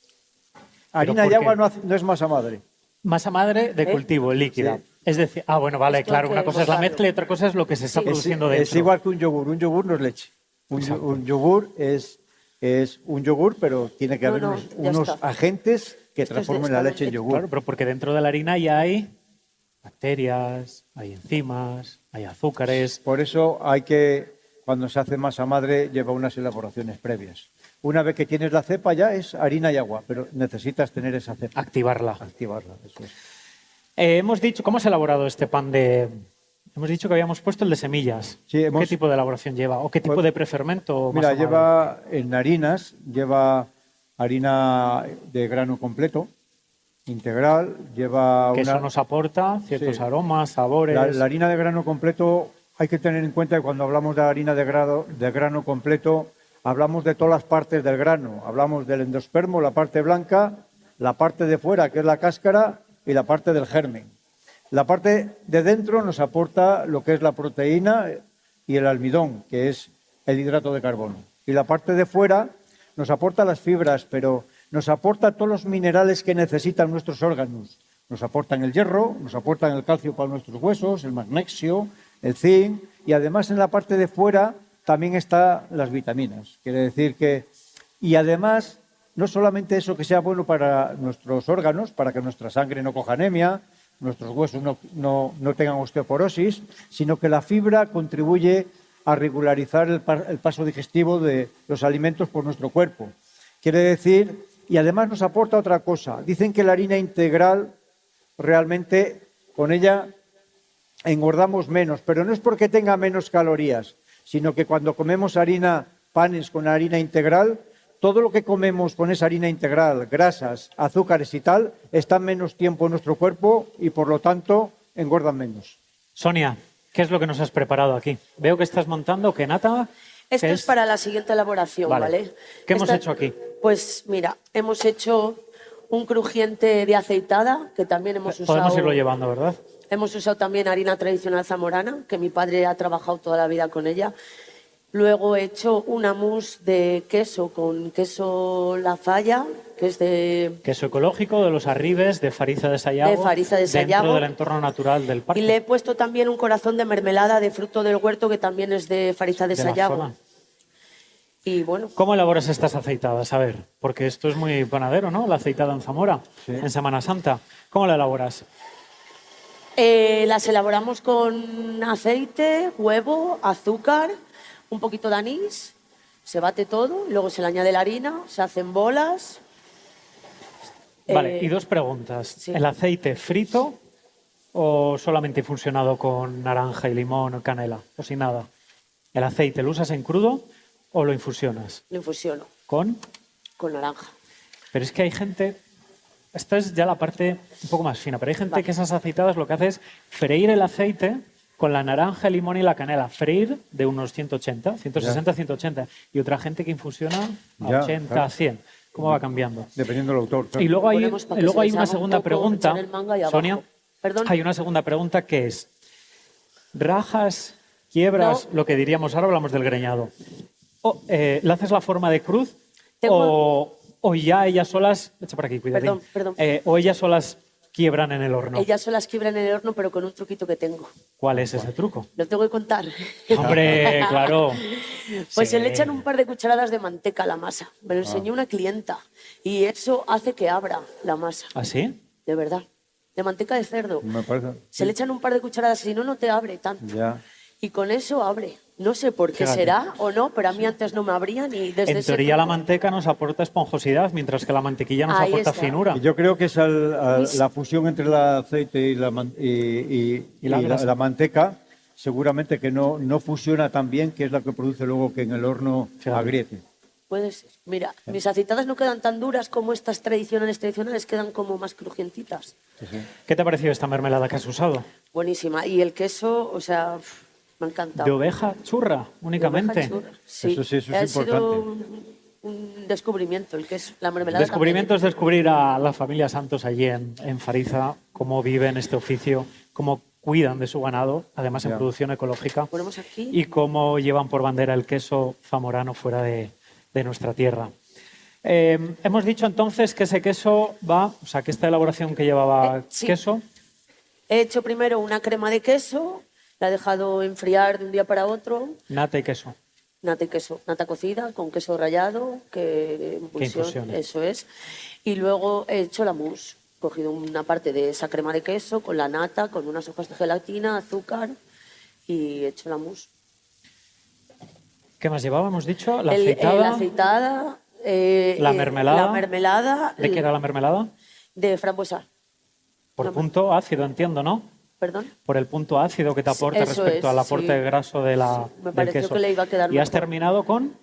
[SPEAKER 5] Harina y
[SPEAKER 1] ¿por qué?
[SPEAKER 5] agua no es masa madre.
[SPEAKER 1] Masa madre de cultivo líquida.
[SPEAKER 5] Sí.
[SPEAKER 1] Es decir, bueno, vale,
[SPEAKER 8] Esto
[SPEAKER 1] claro,
[SPEAKER 8] hay
[SPEAKER 1] una
[SPEAKER 8] que
[SPEAKER 1] cosa es la
[SPEAKER 8] votarlo.
[SPEAKER 1] mezcla y otra cosa es lo que se está
[SPEAKER 8] Sí.
[SPEAKER 1] produciendo
[SPEAKER 5] Es
[SPEAKER 1] dentro.
[SPEAKER 5] igual que un yogur. Un yogur no es leche. Un yogur es un yogur, pero tiene que haber
[SPEAKER 8] No, ya
[SPEAKER 5] unos
[SPEAKER 8] está.
[SPEAKER 5] agentes que
[SPEAKER 8] Esto es
[SPEAKER 5] transformen la leche en
[SPEAKER 8] directamente-
[SPEAKER 5] yogur.
[SPEAKER 1] Claro, pero porque dentro de la harina ya hay bacterias, hay enzimas, hay azúcares.
[SPEAKER 5] Por eso cuando se hace masa madre, lleva unas elaboraciones previas. Una vez que tienes la cepa ya es harina y agua, pero necesitas tener esa cepa.
[SPEAKER 1] Activarla.
[SPEAKER 5] Activarla, eso es.
[SPEAKER 1] Hemos dicho, ¿cómo has elaborado este pan de...? Hemos dicho que habíamos puesto el de semillas.
[SPEAKER 5] Sí,
[SPEAKER 1] ¿Qué tipo de elaboración lleva? ¿O qué tipo
[SPEAKER 5] Pues,
[SPEAKER 1] de prefermento? o
[SPEAKER 5] Mira,
[SPEAKER 1] masa madre?
[SPEAKER 5] lleva en harinas, lleva harina de grano completo, integral, lleva
[SPEAKER 1] Que
[SPEAKER 5] una...
[SPEAKER 1] eso nos aporta ciertos
[SPEAKER 5] Sí.
[SPEAKER 1] aromas, sabores.
[SPEAKER 5] La harina de grano completo, hay que tener en cuenta que cuando hablamos de harina de grano completo, hablamos de todas las partes del grano. Hablamos del endospermo, la parte blanca, la parte de fuera, que es la cáscara, y la parte del germen. La parte de dentro nos aporta lo que es la proteína y el almidón, que es el hidrato de carbono. Y la parte de fuera nos aporta las fibras, pero nos aporta todos los minerales que necesitan nuestros órganos. Nos aportan el hierro, nos aportan el calcio para nuestros huesos, el magnesio, el zinc, y además en la parte de fuera también están las vitaminas. Quiere decir que, y además, no solamente eso que sea bueno para nuestros órganos, para que nuestra sangre no coja anemia, nuestros huesos no tengan osteoporosis, sino que la fibra contribuye a regularizar el paso digestivo de los alimentos por nuestro cuerpo. Quiere decir, y además nos aporta otra cosa. Dicen que la harina integral, realmente, con ella engordamos menos, pero no es porque tenga menos calorías, sino que cuando comemos panes con harina integral, todo lo que comemos con esa harina integral, grasas, azúcares y tal, está menos tiempo en nuestro cuerpo y por lo tanto engordan menos.
[SPEAKER 1] Sonia, ¿qué es lo que nos has preparado aquí? Veo que estás montando, ¿qué nata?
[SPEAKER 8] Esto
[SPEAKER 1] ¿Qué
[SPEAKER 8] es para la siguiente elaboración,
[SPEAKER 1] Vale.
[SPEAKER 8] ¿vale?
[SPEAKER 1] ¿Qué hemos hecho aquí?
[SPEAKER 8] Pues mira, hemos hecho un crujiente de aceitada, que también hemos usado...
[SPEAKER 1] Podemos irlo llevando, ¿verdad?
[SPEAKER 8] Hemos usado también harina tradicional zamorana, que mi padre ha trabajado toda la vida con ella. Luego he hecho una mousse de queso con queso La Falla, que es de...
[SPEAKER 1] Queso ecológico de los Arribes, de Fariza de Sayago.
[SPEAKER 8] De Fariza de Sayago.
[SPEAKER 1] Dentro del entorno natural del parque.
[SPEAKER 8] Y le he puesto también un corazón de mermelada de fruto del huerto, que también es de Fariza de
[SPEAKER 1] de la
[SPEAKER 8] Sayago.
[SPEAKER 1] zona.
[SPEAKER 8] Y bueno,
[SPEAKER 1] ¿Cómo elaboras estas aceitadas? A ver, porque esto es muy panadero, ¿no? La aceitada en Zamora, en Semana Santa. ¿Cómo la elaboras?
[SPEAKER 8] las elaboramos con aceite, huevo, azúcar, un poquito de anís, se bate todo, luego se le añade la harina, se hacen bolas.
[SPEAKER 1] Vale, y dos preguntas.
[SPEAKER 8] sí.
[SPEAKER 1] ¿El aceite frito o solamente infusionado con naranja y limón o canela? O sin nada. ¿El aceite lo usas en crudo o lo infusionas?
[SPEAKER 8] Lo infusiono
[SPEAKER 1] ¿Con?
[SPEAKER 8] con naranja.
[SPEAKER 1] Pero es que hay gente... Esta es ya la parte un poco más fina, pero hay gente que esas aceitadas lo que hace es freír el aceite con la naranja, el limón y la canela. Freír de unos 180, 160, 180. Y otra gente que infusiona a
[SPEAKER 5] Ya,
[SPEAKER 1] 80,
[SPEAKER 5] claro.
[SPEAKER 1] 100. ¿Cómo va cambiando?
[SPEAKER 5] Dependiendo del autor. claro.
[SPEAKER 1] Y luego hay,
[SPEAKER 8] Ponemos para que
[SPEAKER 1] luego
[SPEAKER 8] se
[SPEAKER 1] hay una
[SPEAKER 8] deshaga un
[SPEAKER 1] segunda
[SPEAKER 8] poco,
[SPEAKER 1] pregunta,
[SPEAKER 8] echar el manga y abajo.
[SPEAKER 1] Sonia.
[SPEAKER 8] Perdón.
[SPEAKER 1] Hay una segunda pregunta que es, rajas, quiebras,
[SPEAKER 8] No.
[SPEAKER 1] lo que diríamos, ahora hablamos del greñado. ¿Le haces la forma de cruz
[SPEAKER 8] Tengo-
[SPEAKER 1] o ya ellas solas, echa por aquí, cuidadín.
[SPEAKER 8] Perdón.
[SPEAKER 1] O ellas solas quiebran en el horno?
[SPEAKER 8] Ellas son las quiebran en el horno, pero con un truquito que tengo.
[SPEAKER 1] ¿Cuál es ese truco?
[SPEAKER 8] Lo tengo que contar.
[SPEAKER 1] Hombre, claro.
[SPEAKER 8] Pues
[SPEAKER 1] Sí.
[SPEAKER 8] se le echan un par de cucharadas de manteca a la masa. Me lo enseñó una clienta. Y eso hace que abra la masa.
[SPEAKER 1] ¿Ah, sí?
[SPEAKER 8] De verdad. de manteca de cerdo.
[SPEAKER 5] Me parece.
[SPEAKER 8] Se le echan un par de cucharadas, si no, no te abre tanto.
[SPEAKER 5] Ya.
[SPEAKER 8] Y con eso abre. No sé por qué
[SPEAKER 1] Fíjate.
[SPEAKER 8] será o no, pero a mí antes no me abrían y desde
[SPEAKER 1] En
[SPEAKER 8] ese
[SPEAKER 1] teoría la
[SPEAKER 8] tiempo-
[SPEAKER 1] manteca nos aporta esponjosidad, mientras que la mantequilla nos
[SPEAKER 8] Ahí
[SPEAKER 1] aporta
[SPEAKER 8] está.
[SPEAKER 1] finura.
[SPEAKER 5] Y yo creo que es la fusión entre el aceite y
[SPEAKER 1] la grasa.
[SPEAKER 5] la manteca, seguramente que no fusiona tan bien, que es la que produce luego que en el horno
[SPEAKER 1] Fíjate.
[SPEAKER 5] agriete.
[SPEAKER 8] Puede ser. Mira, mis aceitadas no quedan tan duras como estas tradicionales, quedan como más crujientitas.
[SPEAKER 1] ¿Qué te ha parecido esta mermelada que has usado?
[SPEAKER 8] Buenísima. Y el queso, o sea, me ha encantado.
[SPEAKER 1] ¿De oveja churra únicamente?
[SPEAKER 8] De oveja churra. Sí.
[SPEAKER 5] Eso sí, eso es
[SPEAKER 8] Ha sido
[SPEAKER 5] importante.
[SPEAKER 8] un descubrimiento, el queso, la mermelada.
[SPEAKER 1] Descubrimiento es
[SPEAKER 8] también.
[SPEAKER 1] descubrir a la familia Santos allí en Fariza, cómo viven este oficio, cómo cuidan de su ganado, además en
[SPEAKER 5] Ya.
[SPEAKER 1] producción ecológica,
[SPEAKER 8] Ponemos aquí.
[SPEAKER 1] y cómo llevan por bandera el queso zamorano fuera de nuestra tierra. Hemos dicho entonces que ese queso va, o sea, que esta elaboración que llevaba
[SPEAKER 8] Sí.
[SPEAKER 1] queso,
[SPEAKER 8] He hecho primero una crema de queso, la he dejado enfriar de un día para otro.
[SPEAKER 1] nata y queso.
[SPEAKER 8] Nata y queso, nata cocida con queso rallado, que infusión,
[SPEAKER 1] infusión.
[SPEAKER 8] eso es. Y luego he hecho la mousse. He cogido una parte de esa crema de queso con la nata, con unas hojas de gelatina, azúcar y he hecho la mousse.
[SPEAKER 1] ¿Qué más llevaba? Hemos dicho la
[SPEAKER 8] La
[SPEAKER 1] aceitada.
[SPEAKER 8] aceitada.
[SPEAKER 1] La mermelada.
[SPEAKER 8] La mermelada.
[SPEAKER 1] ¿De qué era la mermelada?
[SPEAKER 8] De frambuesa.
[SPEAKER 1] Por
[SPEAKER 8] La-
[SPEAKER 1] punto ácido, entiendo, ¿no?
[SPEAKER 8] Perdón.
[SPEAKER 1] Por el punto ácido que te aporta
[SPEAKER 8] Eso
[SPEAKER 1] respecto
[SPEAKER 8] es,
[SPEAKER 1] al aporte
[SPEAKER 8] sí.
[SPEAKER 1] graso de
[SPEAKER 8] Me
[SPEAKER 1] del
[SPEAKER 8] pareció
[SPEAKER 1] queso.
[SPEAKER 8] que le iba a quedar
[SPEAKER 1] ¿Y has
[SPEAKER 8] mejor.
[SPEAKER 1] terminado con?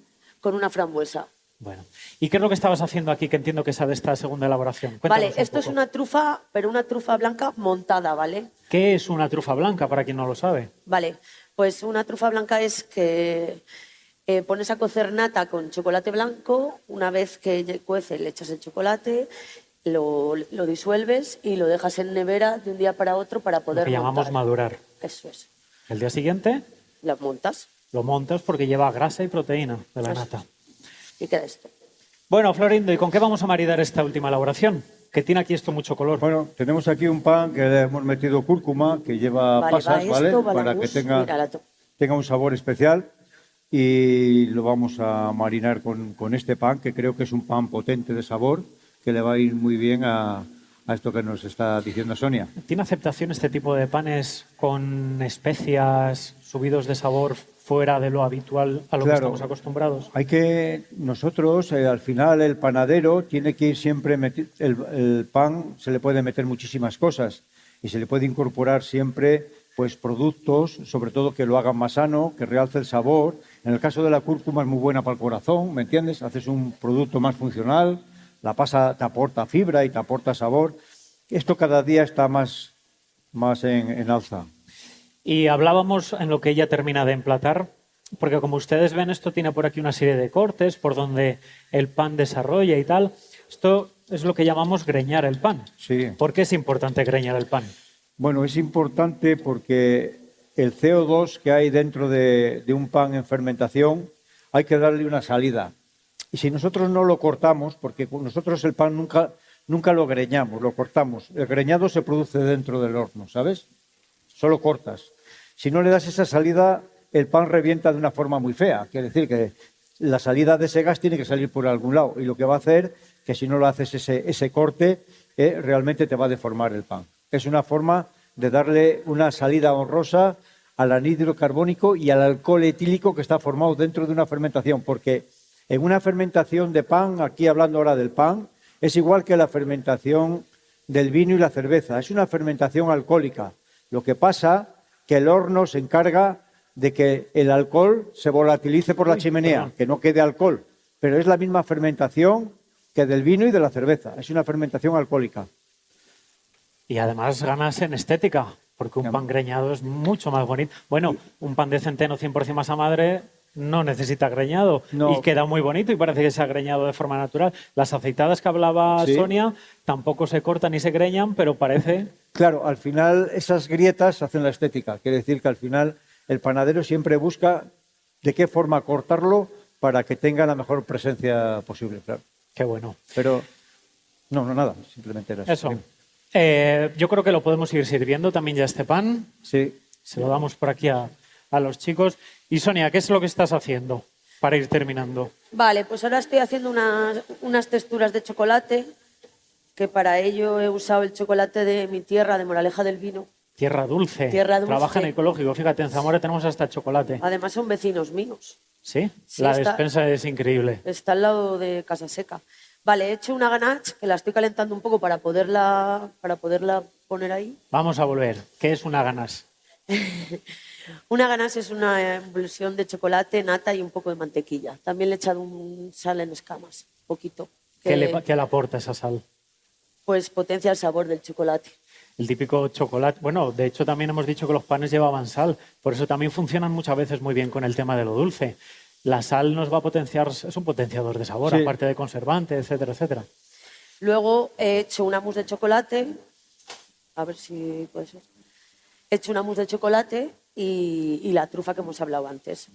[SPEAKER 8] Con una frambuesa.
[SPEAKER 1] Bueno. ¿Y qué es lo que estabas haciendo aquí, que entiendo que es de esta segunda elaboración? Cuéntanos
[SPEAKER 8] Vale,
[SPEAKER 1] un
[SPEAKER 8] esto es
[SPEAKER 1] poco.
[SPEAKER 8] una trufa, pero una trufa blanca montada, ¿vale?
[SPEAKER 1] ¿Qué es una trufa blanca, para quien no lo sabe?
[SPEAKER 8] Vale, pues una trufa blanca es que pones a cocer nata con chocolate blanco, una vez que cuece le echas el chocolate, lo disuelves y lo dejas en nevera de un día para otro para
[SPEAKER 1] Lo
[SPEAKER 8] poder
[SPEAKER 1] que llamamos
[SPEAKER 8] montar.
[SPEAKER 1] madurar.
[SPEAKER 8] Eso es,
[SPEAKER 1] El día siguiente
[SPEAKER 8] las montas
[SPEAKER 1] lo montas porque lleva grasa y proteína de la
[SPEAKER 8] Eso.
[SPEAKER 1] nata.
[SPEAKER 8] y queda esto.
[SPEAKER 1] Bueno, Florindo, ¿y con qué vamos a maridar esta última elaboración? Que tiene aquí esto mucho color.
[SPEAKER 5] Bueno, tenemos aquí un pan que le hemos metido cúrcuma, que lleva
[SPEAKER 8] Vale,
[SPEAKER 5] pasas,
[SPEAKER 8] va
[SPEAKER 5] ¿vale?
[SPEAKER 8] esto, va la
[SPEAKER 5] Para que
[SPEAKER 8] mousse, mira,
[SPEAKER 5] tenga un sabor especial. Y lo vamos a marinar con este pan, que creo que es un pan potente de sabor, que le va a ir muy bien a esto que nos está diciendo Sonia.
[SPEAKER 1] ¿Tiene aceptación este tipo de panes con especias, subidos de sabor fuera de lo habitual a lo que
[SPEAKER 5] Claro.
[SPEAKER 1] estamos acostumbrados?
[SPEAKER 5] Nosotros, al final, el panadero tiene que ir siempre, el pan se le puede meter muchísimas cosas y se le puede incorporar siempre pues productos, sobre todo que lo hagan más sano, que realce el sabor. En el caso de la cúrcuma es muy buena para el corazón, ¿me entiendes? Haces un producto más funcional, la pasa te aporta fibra y te aporta sabor. Esto cada día está más en alza.
[SPEAKER 1] Y hablábamos en lo que ella termina de emplatar, porque como ustedes ven, esto tiene por aquí una serie de cortes por donde el pan desarrolla y tal. Esto es lo que llamamos greñar el pan.
[SPEAKER 5] Sí.
[SPEAKER 1] ¿Por qué es importante greñar el pan?
[SPEAKER 5] Bueno, es importante porque el CO2 que hay dentro de un pan en fermentación hay que darle una salida. Y si nosotros no lo cortamos, porque nosotros el pan nunca lo greñamos, lo cortamos. El greñado se produce dentro del horno, ¿sabes? Solo cortas. Si no le das esa salida, el pan revienta de una forma muy fea. Quiere decir que la salida de ese gas tiene que salir por algún lado. Y lo que va a hacer que si no lo haces ese corte, realmente te va a deformar el pan. Es una forma de darle una salida honrosa al anhídrido carbónico y al alcohol etílico que está formado dentro de una fermentación. Porque en una fermentación de pan, aquí hablando ahora del pan, es igual que la fermentación del vino y la cerveza. Es una fermentación alcohólica. Lo que pasa que el horno se encarga de que el alcohol se volatilice por la chimenea, que no quede alcohol. Pero es la misma fermentación que del vino y de la cerveza. Es una fermentación alcohólica.
[SPEAKER 1] Y además ganas en estética, porque un pan greñado es mucho más bonito. Bueno, un pan de centeno 100% masa madre no necesita greñado
[SPEAKER 5] No.
[SPEAKER 1] y queda muy bonito y parece que se ha greñado de forma natural. Las aceitadas que hablaba
[SPEAKER 5] Sí.
[SPEAKER 1] Sonia tampoco se cortan ni se greñan, pero parece...
[SPEAKER 5] Claro, al final esas grietas hacen la estética. Quiere decir que al final el panadero siempre busca de qué forma cortarlo para que tenga la mejor presencia posible, claro.
[SPEAKER 1] Qué bueno.
[SPEAKER 5] Pero no, nada, simplemente era
[SPEAKER 1] Eso.
[SPEAKER 5] Sí.
[SPEAKER 1] Yo creo que lo podemos ir sirviendo también ya este pan.
[SPEAKER 5] Sí.
[SPEAKER 1] Se lo damos por aquí a los chicos. Y Sonia, ¿qué es lo que estás haciendo para ir terminando?
[SPEAKER 8] Vale, pues ahora estoy haciendo unas texturas de chocolate que para ello he usado el chocolate de mi tierra, de Moraleja del Vino.
[SPEAKER 1] Tierra dulce.
[SPEAKER 8] Tierra dulce.
[SPEAKER 1] Trabaja en ecológico. Fíjate, en Zamora tenemos hasta chocolate.
[SPEAKER 8] Además son vecinos míos.
[SPEAKER 1] ¿Sí?
[SPEAKER 8] Sí,
[SPEAKER 1] La
[SPEAKER 8] está-
[SPEAKER 1] despensa es increíble.
[SPEAKER 8] Está al lado de Casa Seca. Vale, he hecho una ganache que la estoy calentando un poco para poderla poner ahí.
[SPEAKER 1] Vamos a volver. ¿Qué es una ganas?
[SPEAKER 8] Una ganache es una emulsión de chocolate, nata y un poco de mantequilla. También le he echado un sal en escamas, poquito.
[SPEAKER 1] ¿Qué le aporta esa sal?
[SPEAKER 8] Pues potencia el sabor del chocolate.
[SPEAKER 1] El típico chocolate. Bueno, de hecho también hemos dicho que los panes llevaban sal. Por eso también funcionan muchas veces muy bien con el tema de lo dulce. La sal nos va a potenciar, es un potenciador de sabor,
[SPEAKER 5] Sí.
[SPEAKER 1] aparte de conservante, etcétera, etcétera.
[SPEAKER 8] Luego he hecho una mousse de chocolate. A ver si puede ser. He hecho una mousse de chocolate y la trufa que hemos hablado antes.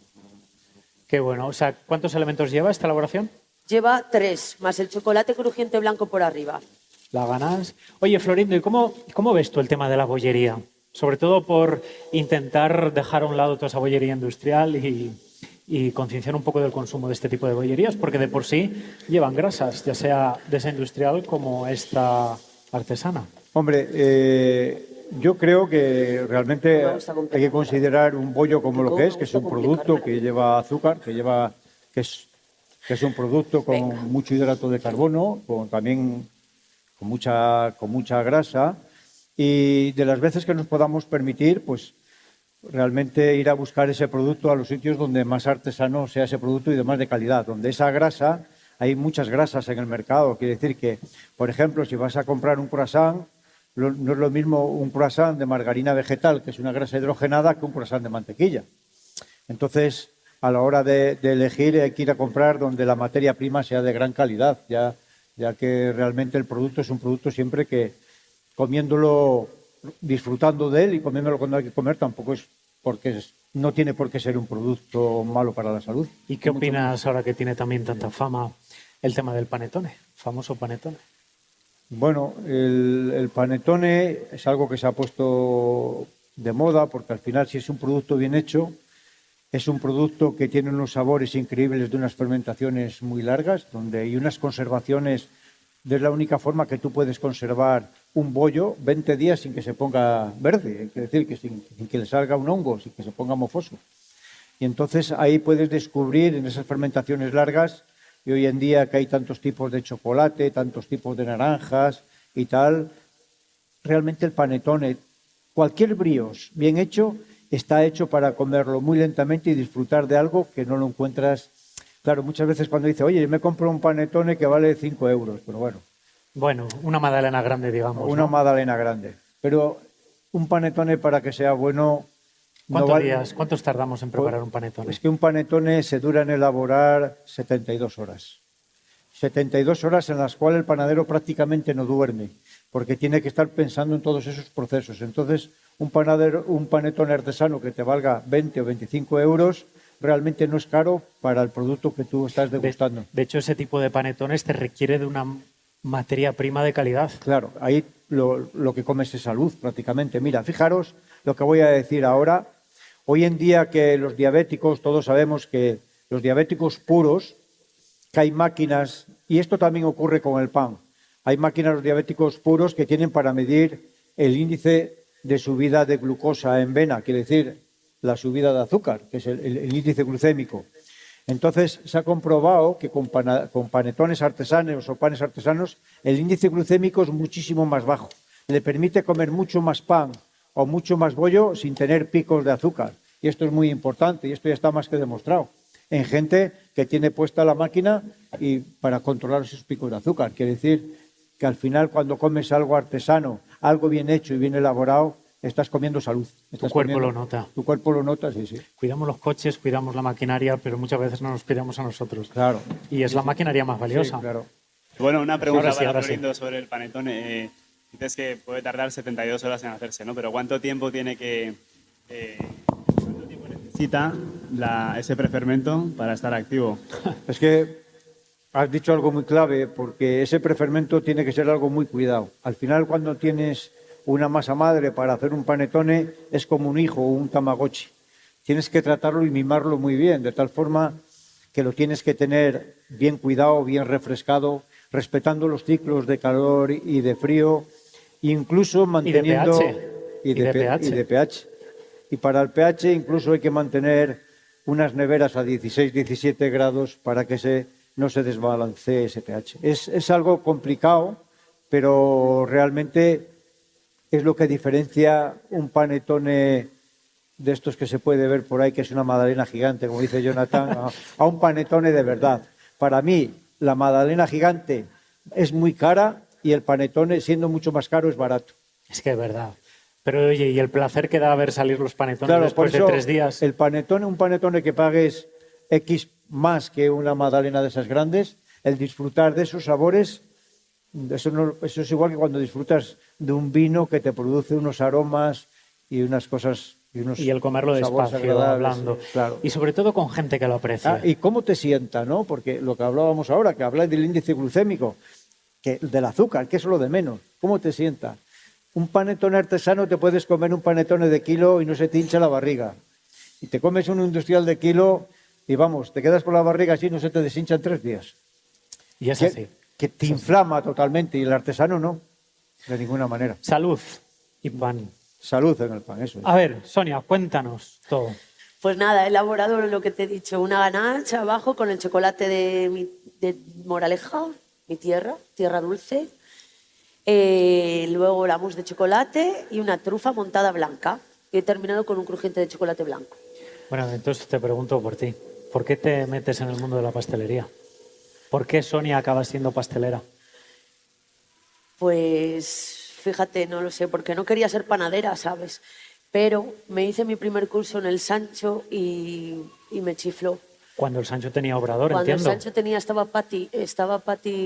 [SPEAKER 1] Qué bueno. O sea, ¿cuántos elementos lleva esta elaboración?
[SPEAKER 8] Lleva 3, más el chocolate crujiente blanco por arriba.
[SPEAKER 1] La ganas. Oye, Florindo, ¿y cómo ves tú el tema de la bollería? Sobre todo por intentar dejar a un lado toda esa bollería industrial y concienciar un poco del consumo de este tipo de bollerías, porque de por sí llevan grasas, ya sea de esa industrial como esta artesana.
[SPEAKER 5] Hombre, yo creo que realmente
[SPEAKER 8] Me gusta
[SPEAKER 5] hay que considerar un bollo como lo que es un producto
[SPEAKER 8] complicarme.
[SPEAKER 5] que lleva azúcar, que es un producto con
[SPEAKER 8] Venga.
[SPEAKER 5] mucho hidrato de carbono, también con mucha grasa, y de las veces que nos podamos permitir, pues realmente ir a buscar ese producto a los sitios donde más artesano sea ese producto y de más de calidad, donde esa grasa, hay muchas grasas en el mercado. Quiere decir que, por ejemplo, si vas a comprar un croissant, no es lo mismo un croissant de margarina vegetal, que es una grasa hidrogenada, que un croissant de mantequilla. Entonces, a la hora de elegir, hay que ir a comprar donde la materia prima sea de gran calidad, ya que realmente el producto es un producto siempre que comiéndolo, disfrutando de él y comiéndolo cuando hay que comer, tampoco es no tiene por qué ser un producto malo para la salud.
[SPEAKER 1] ¿Y qué opinas ahora que tiene también tanta fama el tema del panetone, famoso panetone?
[SPEAKER 5] Bueno, el panetone es algo que se ha puesto de moda porque al final, si es un producto bien hecho, es un producto que tiene unos sabores increíbles de unas fermentaciones muy largas, donde hay unas conservaciones. Es la única forma que tú puedes conservar un bollo 20 días sin que se ponga verde, es decir, que sin que le salga un hongo, sin que se ponga mofoso. Y entonces ahí puedes descubrir en esas fermentaciones largas, y hoy en día que hay tantos tipos de chocolate, tantos tipos de naranjas y tal, realmente el panetone, cualquier brioche bien hecho, está hecho para comerlo muy lentamente y disfrutar de algo que no lo encuentras. Claro, muchas veces cuando dice, oye, me compro un panetone que vale 5 euros, pero bueno.
[SPEAKER 1] Bueno, una magdalena grande, digamos.
[SPEAKER 5] Una
[SPEAKER 1] ¿no?
[SPEAKER 5] magdalena grande. Pero un panetone, para que sea bueno...
[SPEAKER 1] ¿Cuántos tardamos en preparar un panetone?
[SPEAKER 5] Es que un panetone se dura en elaborar 72 horas. 72 horas en las cuales el panadero prácticamente no duerme, porque tiene que estar pensando en todos esos procesos. Entonces, un panetone artesano que te valga 20 o 25 euros, realmente no es caro para el producto que tú estás degustando.
[SPEAKER 1] De hecho, ese tipo de panetones te requiere de una materia prima de calidad.
[SPEAKER 5] Claro, ahí lo que comes es salud prácticamente. Mira, fijaros lo que voy a decir ahora. Hoy en día que los diabéticos, todos sabemos que los diabéticos puros, que hay máquinas, y esto también ocurre con el pan, hay máquinas los diabéticos puros que tienen para medir el índice de subida de glucosa en vena, quiere decir la subida de azúcar, que es el índice glucémico. Entonces se ha comprobado que con panetones artesanos o panes artesanos el índice glucémico es muchísimo más bajo. Le permite comer mucho más pan o mucho más bollo sin tener picos de azúcar. Y esto es muy importante y esto ya está más que demostrado en gente que tiene puesta la máquina y para controlar esos picos de azúcar. Quiere decir que al final cuando comes algo artesano, algo bien hecho y bien elaborado, estás comiendo salud.
[SPEAKER 1] Tu cuerpo lo nota.
[SPEAKER 5] Tu cuerpo lo nota, sí, sí.
[SPEAKER 1] Cuidamos los coches, cuidamos la maquinaria, pero muchas veces no nos cuidamos a nosotros.
[SPEAKER 5] Claro.
[SPEAKER 1] Y es la maquinaria más valiosa.
[SPEAKER 5] Sí, claro.
[SPEAKER 4] Bueno, una pregunta
[SPEAKER 1] Ahora sí,
[SPEAKER 4] para
[SPEAKER 1] ahora sí.
[SPEAKER 4] Florindo sobre el panetone. Dices que puede tardar 72 horas en hacerse, ¿no? Pero ¿cuánto tiempo tiene cuánto tiempo necesita ese prefermento para estar activo?
[SPEAKER 5] Es que has dicho algo muy clave, porque ese prefermento tiene que ser algo muy cuidado. Al final, cuando tienes una masa madre para hacer un panetone, es como un hijo o un tamagotchi. Tienes que tratarlo y mimarlo muy bien, de tal forma que lo tienes que tener bien cuidado, bien refrescado, respetando los ciclos de calor y de frío, incluso manteniendo...
[SPEAKER 1] Y de pH.
[SPEAKER 5] Y de pH. Y para el pH incluso hay que mantener unas neveras a 16-17 grados para que no se desbalancee ese pH. Es algo complicado, pero realmente es lo que diferencia un panettone de estos que se puede ver por ahí, que es una magdalena gigante, como dice Jonathan, a un panettone de verdad. Para mí, la magdalena gigante es muy cara y el panettone, siendo mucho más caro, es barato.
[SPEAKER 1] Es que es verdad. Pero oye, ¿y el placer que da ver salir los panetones
[SPEAKER 5] Claro,
[SPEAKER 1] después
[SPEAKER 5] por eso,
[SPEAKER 1] de 3 días?
[SPEAKER 5] un panettone que pagues X más que una magdalena de esas grandes, el disfrutar de esos sabores, eso es igual que cuando disfrutas de un vino que te produce unos aromas y unas cosas...
[SPEAKER 1] Y el comerlo despacio, hablando.
[SPEAKER 5] Claro.
[SPEAKER 1] Y sobre todo con gente que lo aprecia.
[SPEAKER 5] ¿Y cómo te sienta, no? Porque lo que hablábamos ahora, que habláis del índice glucémico, del azúcar, que es lo de menos. ¿Cómo te sienta? Un panettone artesano, te puedes comer un panettone de kilo y no se te hincha la barriga. Y te comes un industrial de kilo y vamos, te quedas con la barriga así y no se te deshincha en 3 días.
[SPEAKER 1] Y es así.
[SPEAKER 5] Que te inflama totalmente y el artesano no, de ninguna manera.
[SPEAKER 1] Salud y pan.
[SPEAKER 5] Salud en el pan, eso es.
[SPEAKER 1] A ver, Sonia, cuéntanos todo.
[SPEAKER 8] Pues nada, he elaborado lo que te he dicho, una ganache abajo con el chocolate de Moraleja, mi tierra dulce. Luego la mousse de chocolate y una trufa montada blanca. Y he terminado con un crujiente de chocolate blanco.
[SPEAKER 1] Bueno, entonces te pregunto por ti. ¿Por qué te metes en el mundo de la pastelería? ¿Por qué Sonia acaba siendo pastelera?
[SPEAKER 8] Pues fíjate, no lo sé, porque no quería ser panadera, ¿sabes? Pero me hice mi primer curso en el Sancho y me chifló.
[SPEAKER 1] Cuando el Sancho tenía obrador,
[SPEAKER 8] Cuando
[SPEAKER 1] entiendo.
[SPEAKER 8] el Sancho tenía, estaba Pati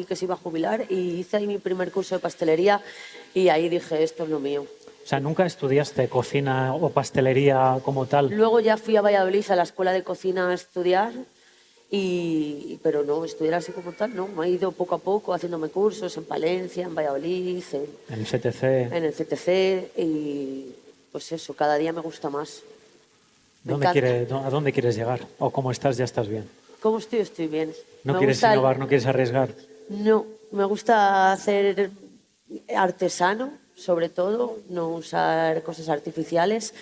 [SPEAKER 8] que se iba a jubilar y hice ahí mi primer curso de pastelería y ahí dije, esto es lo mío.
[SPEAKER 1] O sea, ¿nunca estudiaste cocina o pastelería como tal?
[SPEAKER 8] Luego ya fui a Valladolid a la escuela de cocina a estudiar, pero no, estudiar así como tal, no. Me he ido poco a poco haciéndome cursos en Palencia, en Valladolid,
[SPEAKER 1] En el CTC.
[SPEAKER 8] en el CTC y pues eso, cada día me gusta más.
[SPEAKER 1] ¿A dónde quieres llegar? ¿O cómo estás, ya estás bien?
[SPEAKER 8] ¿Cómo estoy? Estoy bien.
[SPEAKER 1] ¿No
[SPEAKER 8] Me
[SPEAKER 1] quieres
[SPEAKER 8] gusta
[SPEAKER 1] innovar, no quieres arriesgar?
[SPEAKER 8] No, me gusta hacer artesano, sobre todo, no usar cosas artificiales,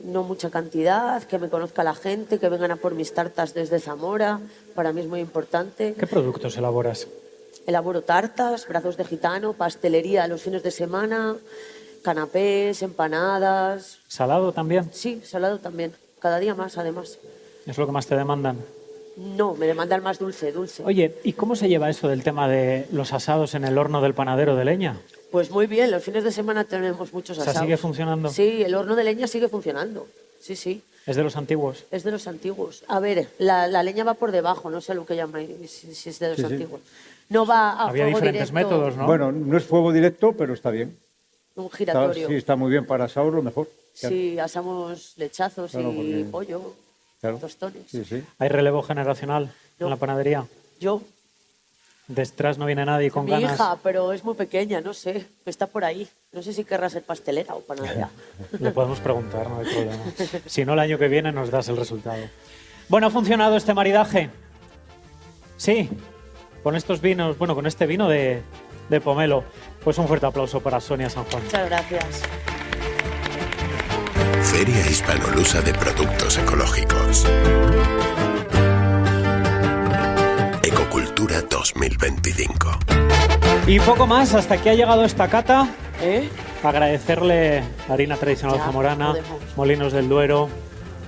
[SPEAKER 8] no mucha cantidad, que me conozca la gente, que vengan a por mis tartas desde Zamora, para mí es muy importante.
[SPEAKER 1] ¿Qué productos elaboras?
[SPEAKER 8] Elaboro tartas, brazos de gitano, pastelería los fines de semana, canapés, empanadas.
[SPEAKER 1] ¿Salado también?
[SPEAKER 8] Sí, salado también, cada día más además.
[SPEAKER 1] ¿Es lo que más te demandan?
[SPEAKER 8] No, me demandan más dulce.
[SPEAKER 1] Oye, ¿y cómo se lleva eso del tema de los asados en el horno del panadero de leña?
[SPEAKER 8] Pues muy bien, los fines de semana tenemos muchos asados.
[SPEAKER 1] O sea, ¿sigue funcionando?
[SPEAKER 8] Sí, el horno de leña sigue funcionando. Sí, sí.
[SPEAKER 1] ¿Es de los antiguos?
[SPEAKER 8] Es de los antiguos. A ver, la leña va por debajo, no sé lo que llamáis, si es de los antiguos. No va a
[SPEAKER 1] Había
[SPEAKER 8] fuego
[SPEAKER 1] diferentes
[SPEAKER 8] directo,
[SPEAKER 1] métodos, ¿no?
[SPEAKER 5] Bueno, no es fuego directo, pero está bien.
[SPEAKER 8] un giratorio.
[SPEAKER 5] Sí, está muy bien para asar, lo mejor.
[SPEAKER 8] Sí, asamos lechazos
[SPEAKER 5] Claro,
[SPEAKER 8] y
[SPEAKER 5] porque-
[SPEAKER 8] pollo,
[SPEAKER 5] Claro.
[SPEAKER 8] tostones.
[SPEAKER 5] Sí.
[SPEAKER 1] ¿Hay relevo generacional
[SPEAKER 8] No.
[SPEAKER 1] en la panadería?
[SPEAKER 8] Yo,
[SPEAKER 1] ¿Detrás no viene nadie con
[SPEAKER 8] mi
[SPEAKER 1] ganas?
[SPEAKER 8] hija, pero es muy pequeña, no sé, está por ahí. No sé si querrá ser pastelera o panadera.
[SPEAKER 1] Le podemos preguntar, no hay problema. Si no, el año que viene nos das el resultado. Bueno, ¿ha funcionado este maridaje? Sí, con estos vinos, bueno, con este vino de pomelo. Pues un fuerte aplauso para Sonia San Juan.
[SPEAKER 8] Muchas gracias.
[SPEAKER 2] Feria Hispanolusa de Productos Ecológicos. Ecocultura 2025.
[SPEAKER 1] Y poco más, hasta aquí ha llegado esta cata.
[SPEAKER 8] ¿Eh?
[SPEAKER 1] Agradecerle a Harina Tradicional
[SPEAKER 8] Ya,
[SPEAKER 1] Zamorana,
[SPEAKER 8] podemos.
[SPEAKER 1] Molinos del Duero,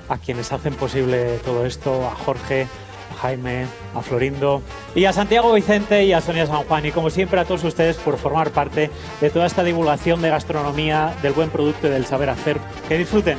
[SPEAKER 1] a quienes hacen posible todo esto, a Jorge, a Jaime, a Florindo y a Santiago Vicente y a Sonia San Juan. Y como siempre a todos ustedes por formar parte de toda esta divulgación de gastronomía, del buen producto y del saber hacer. Que disfruten.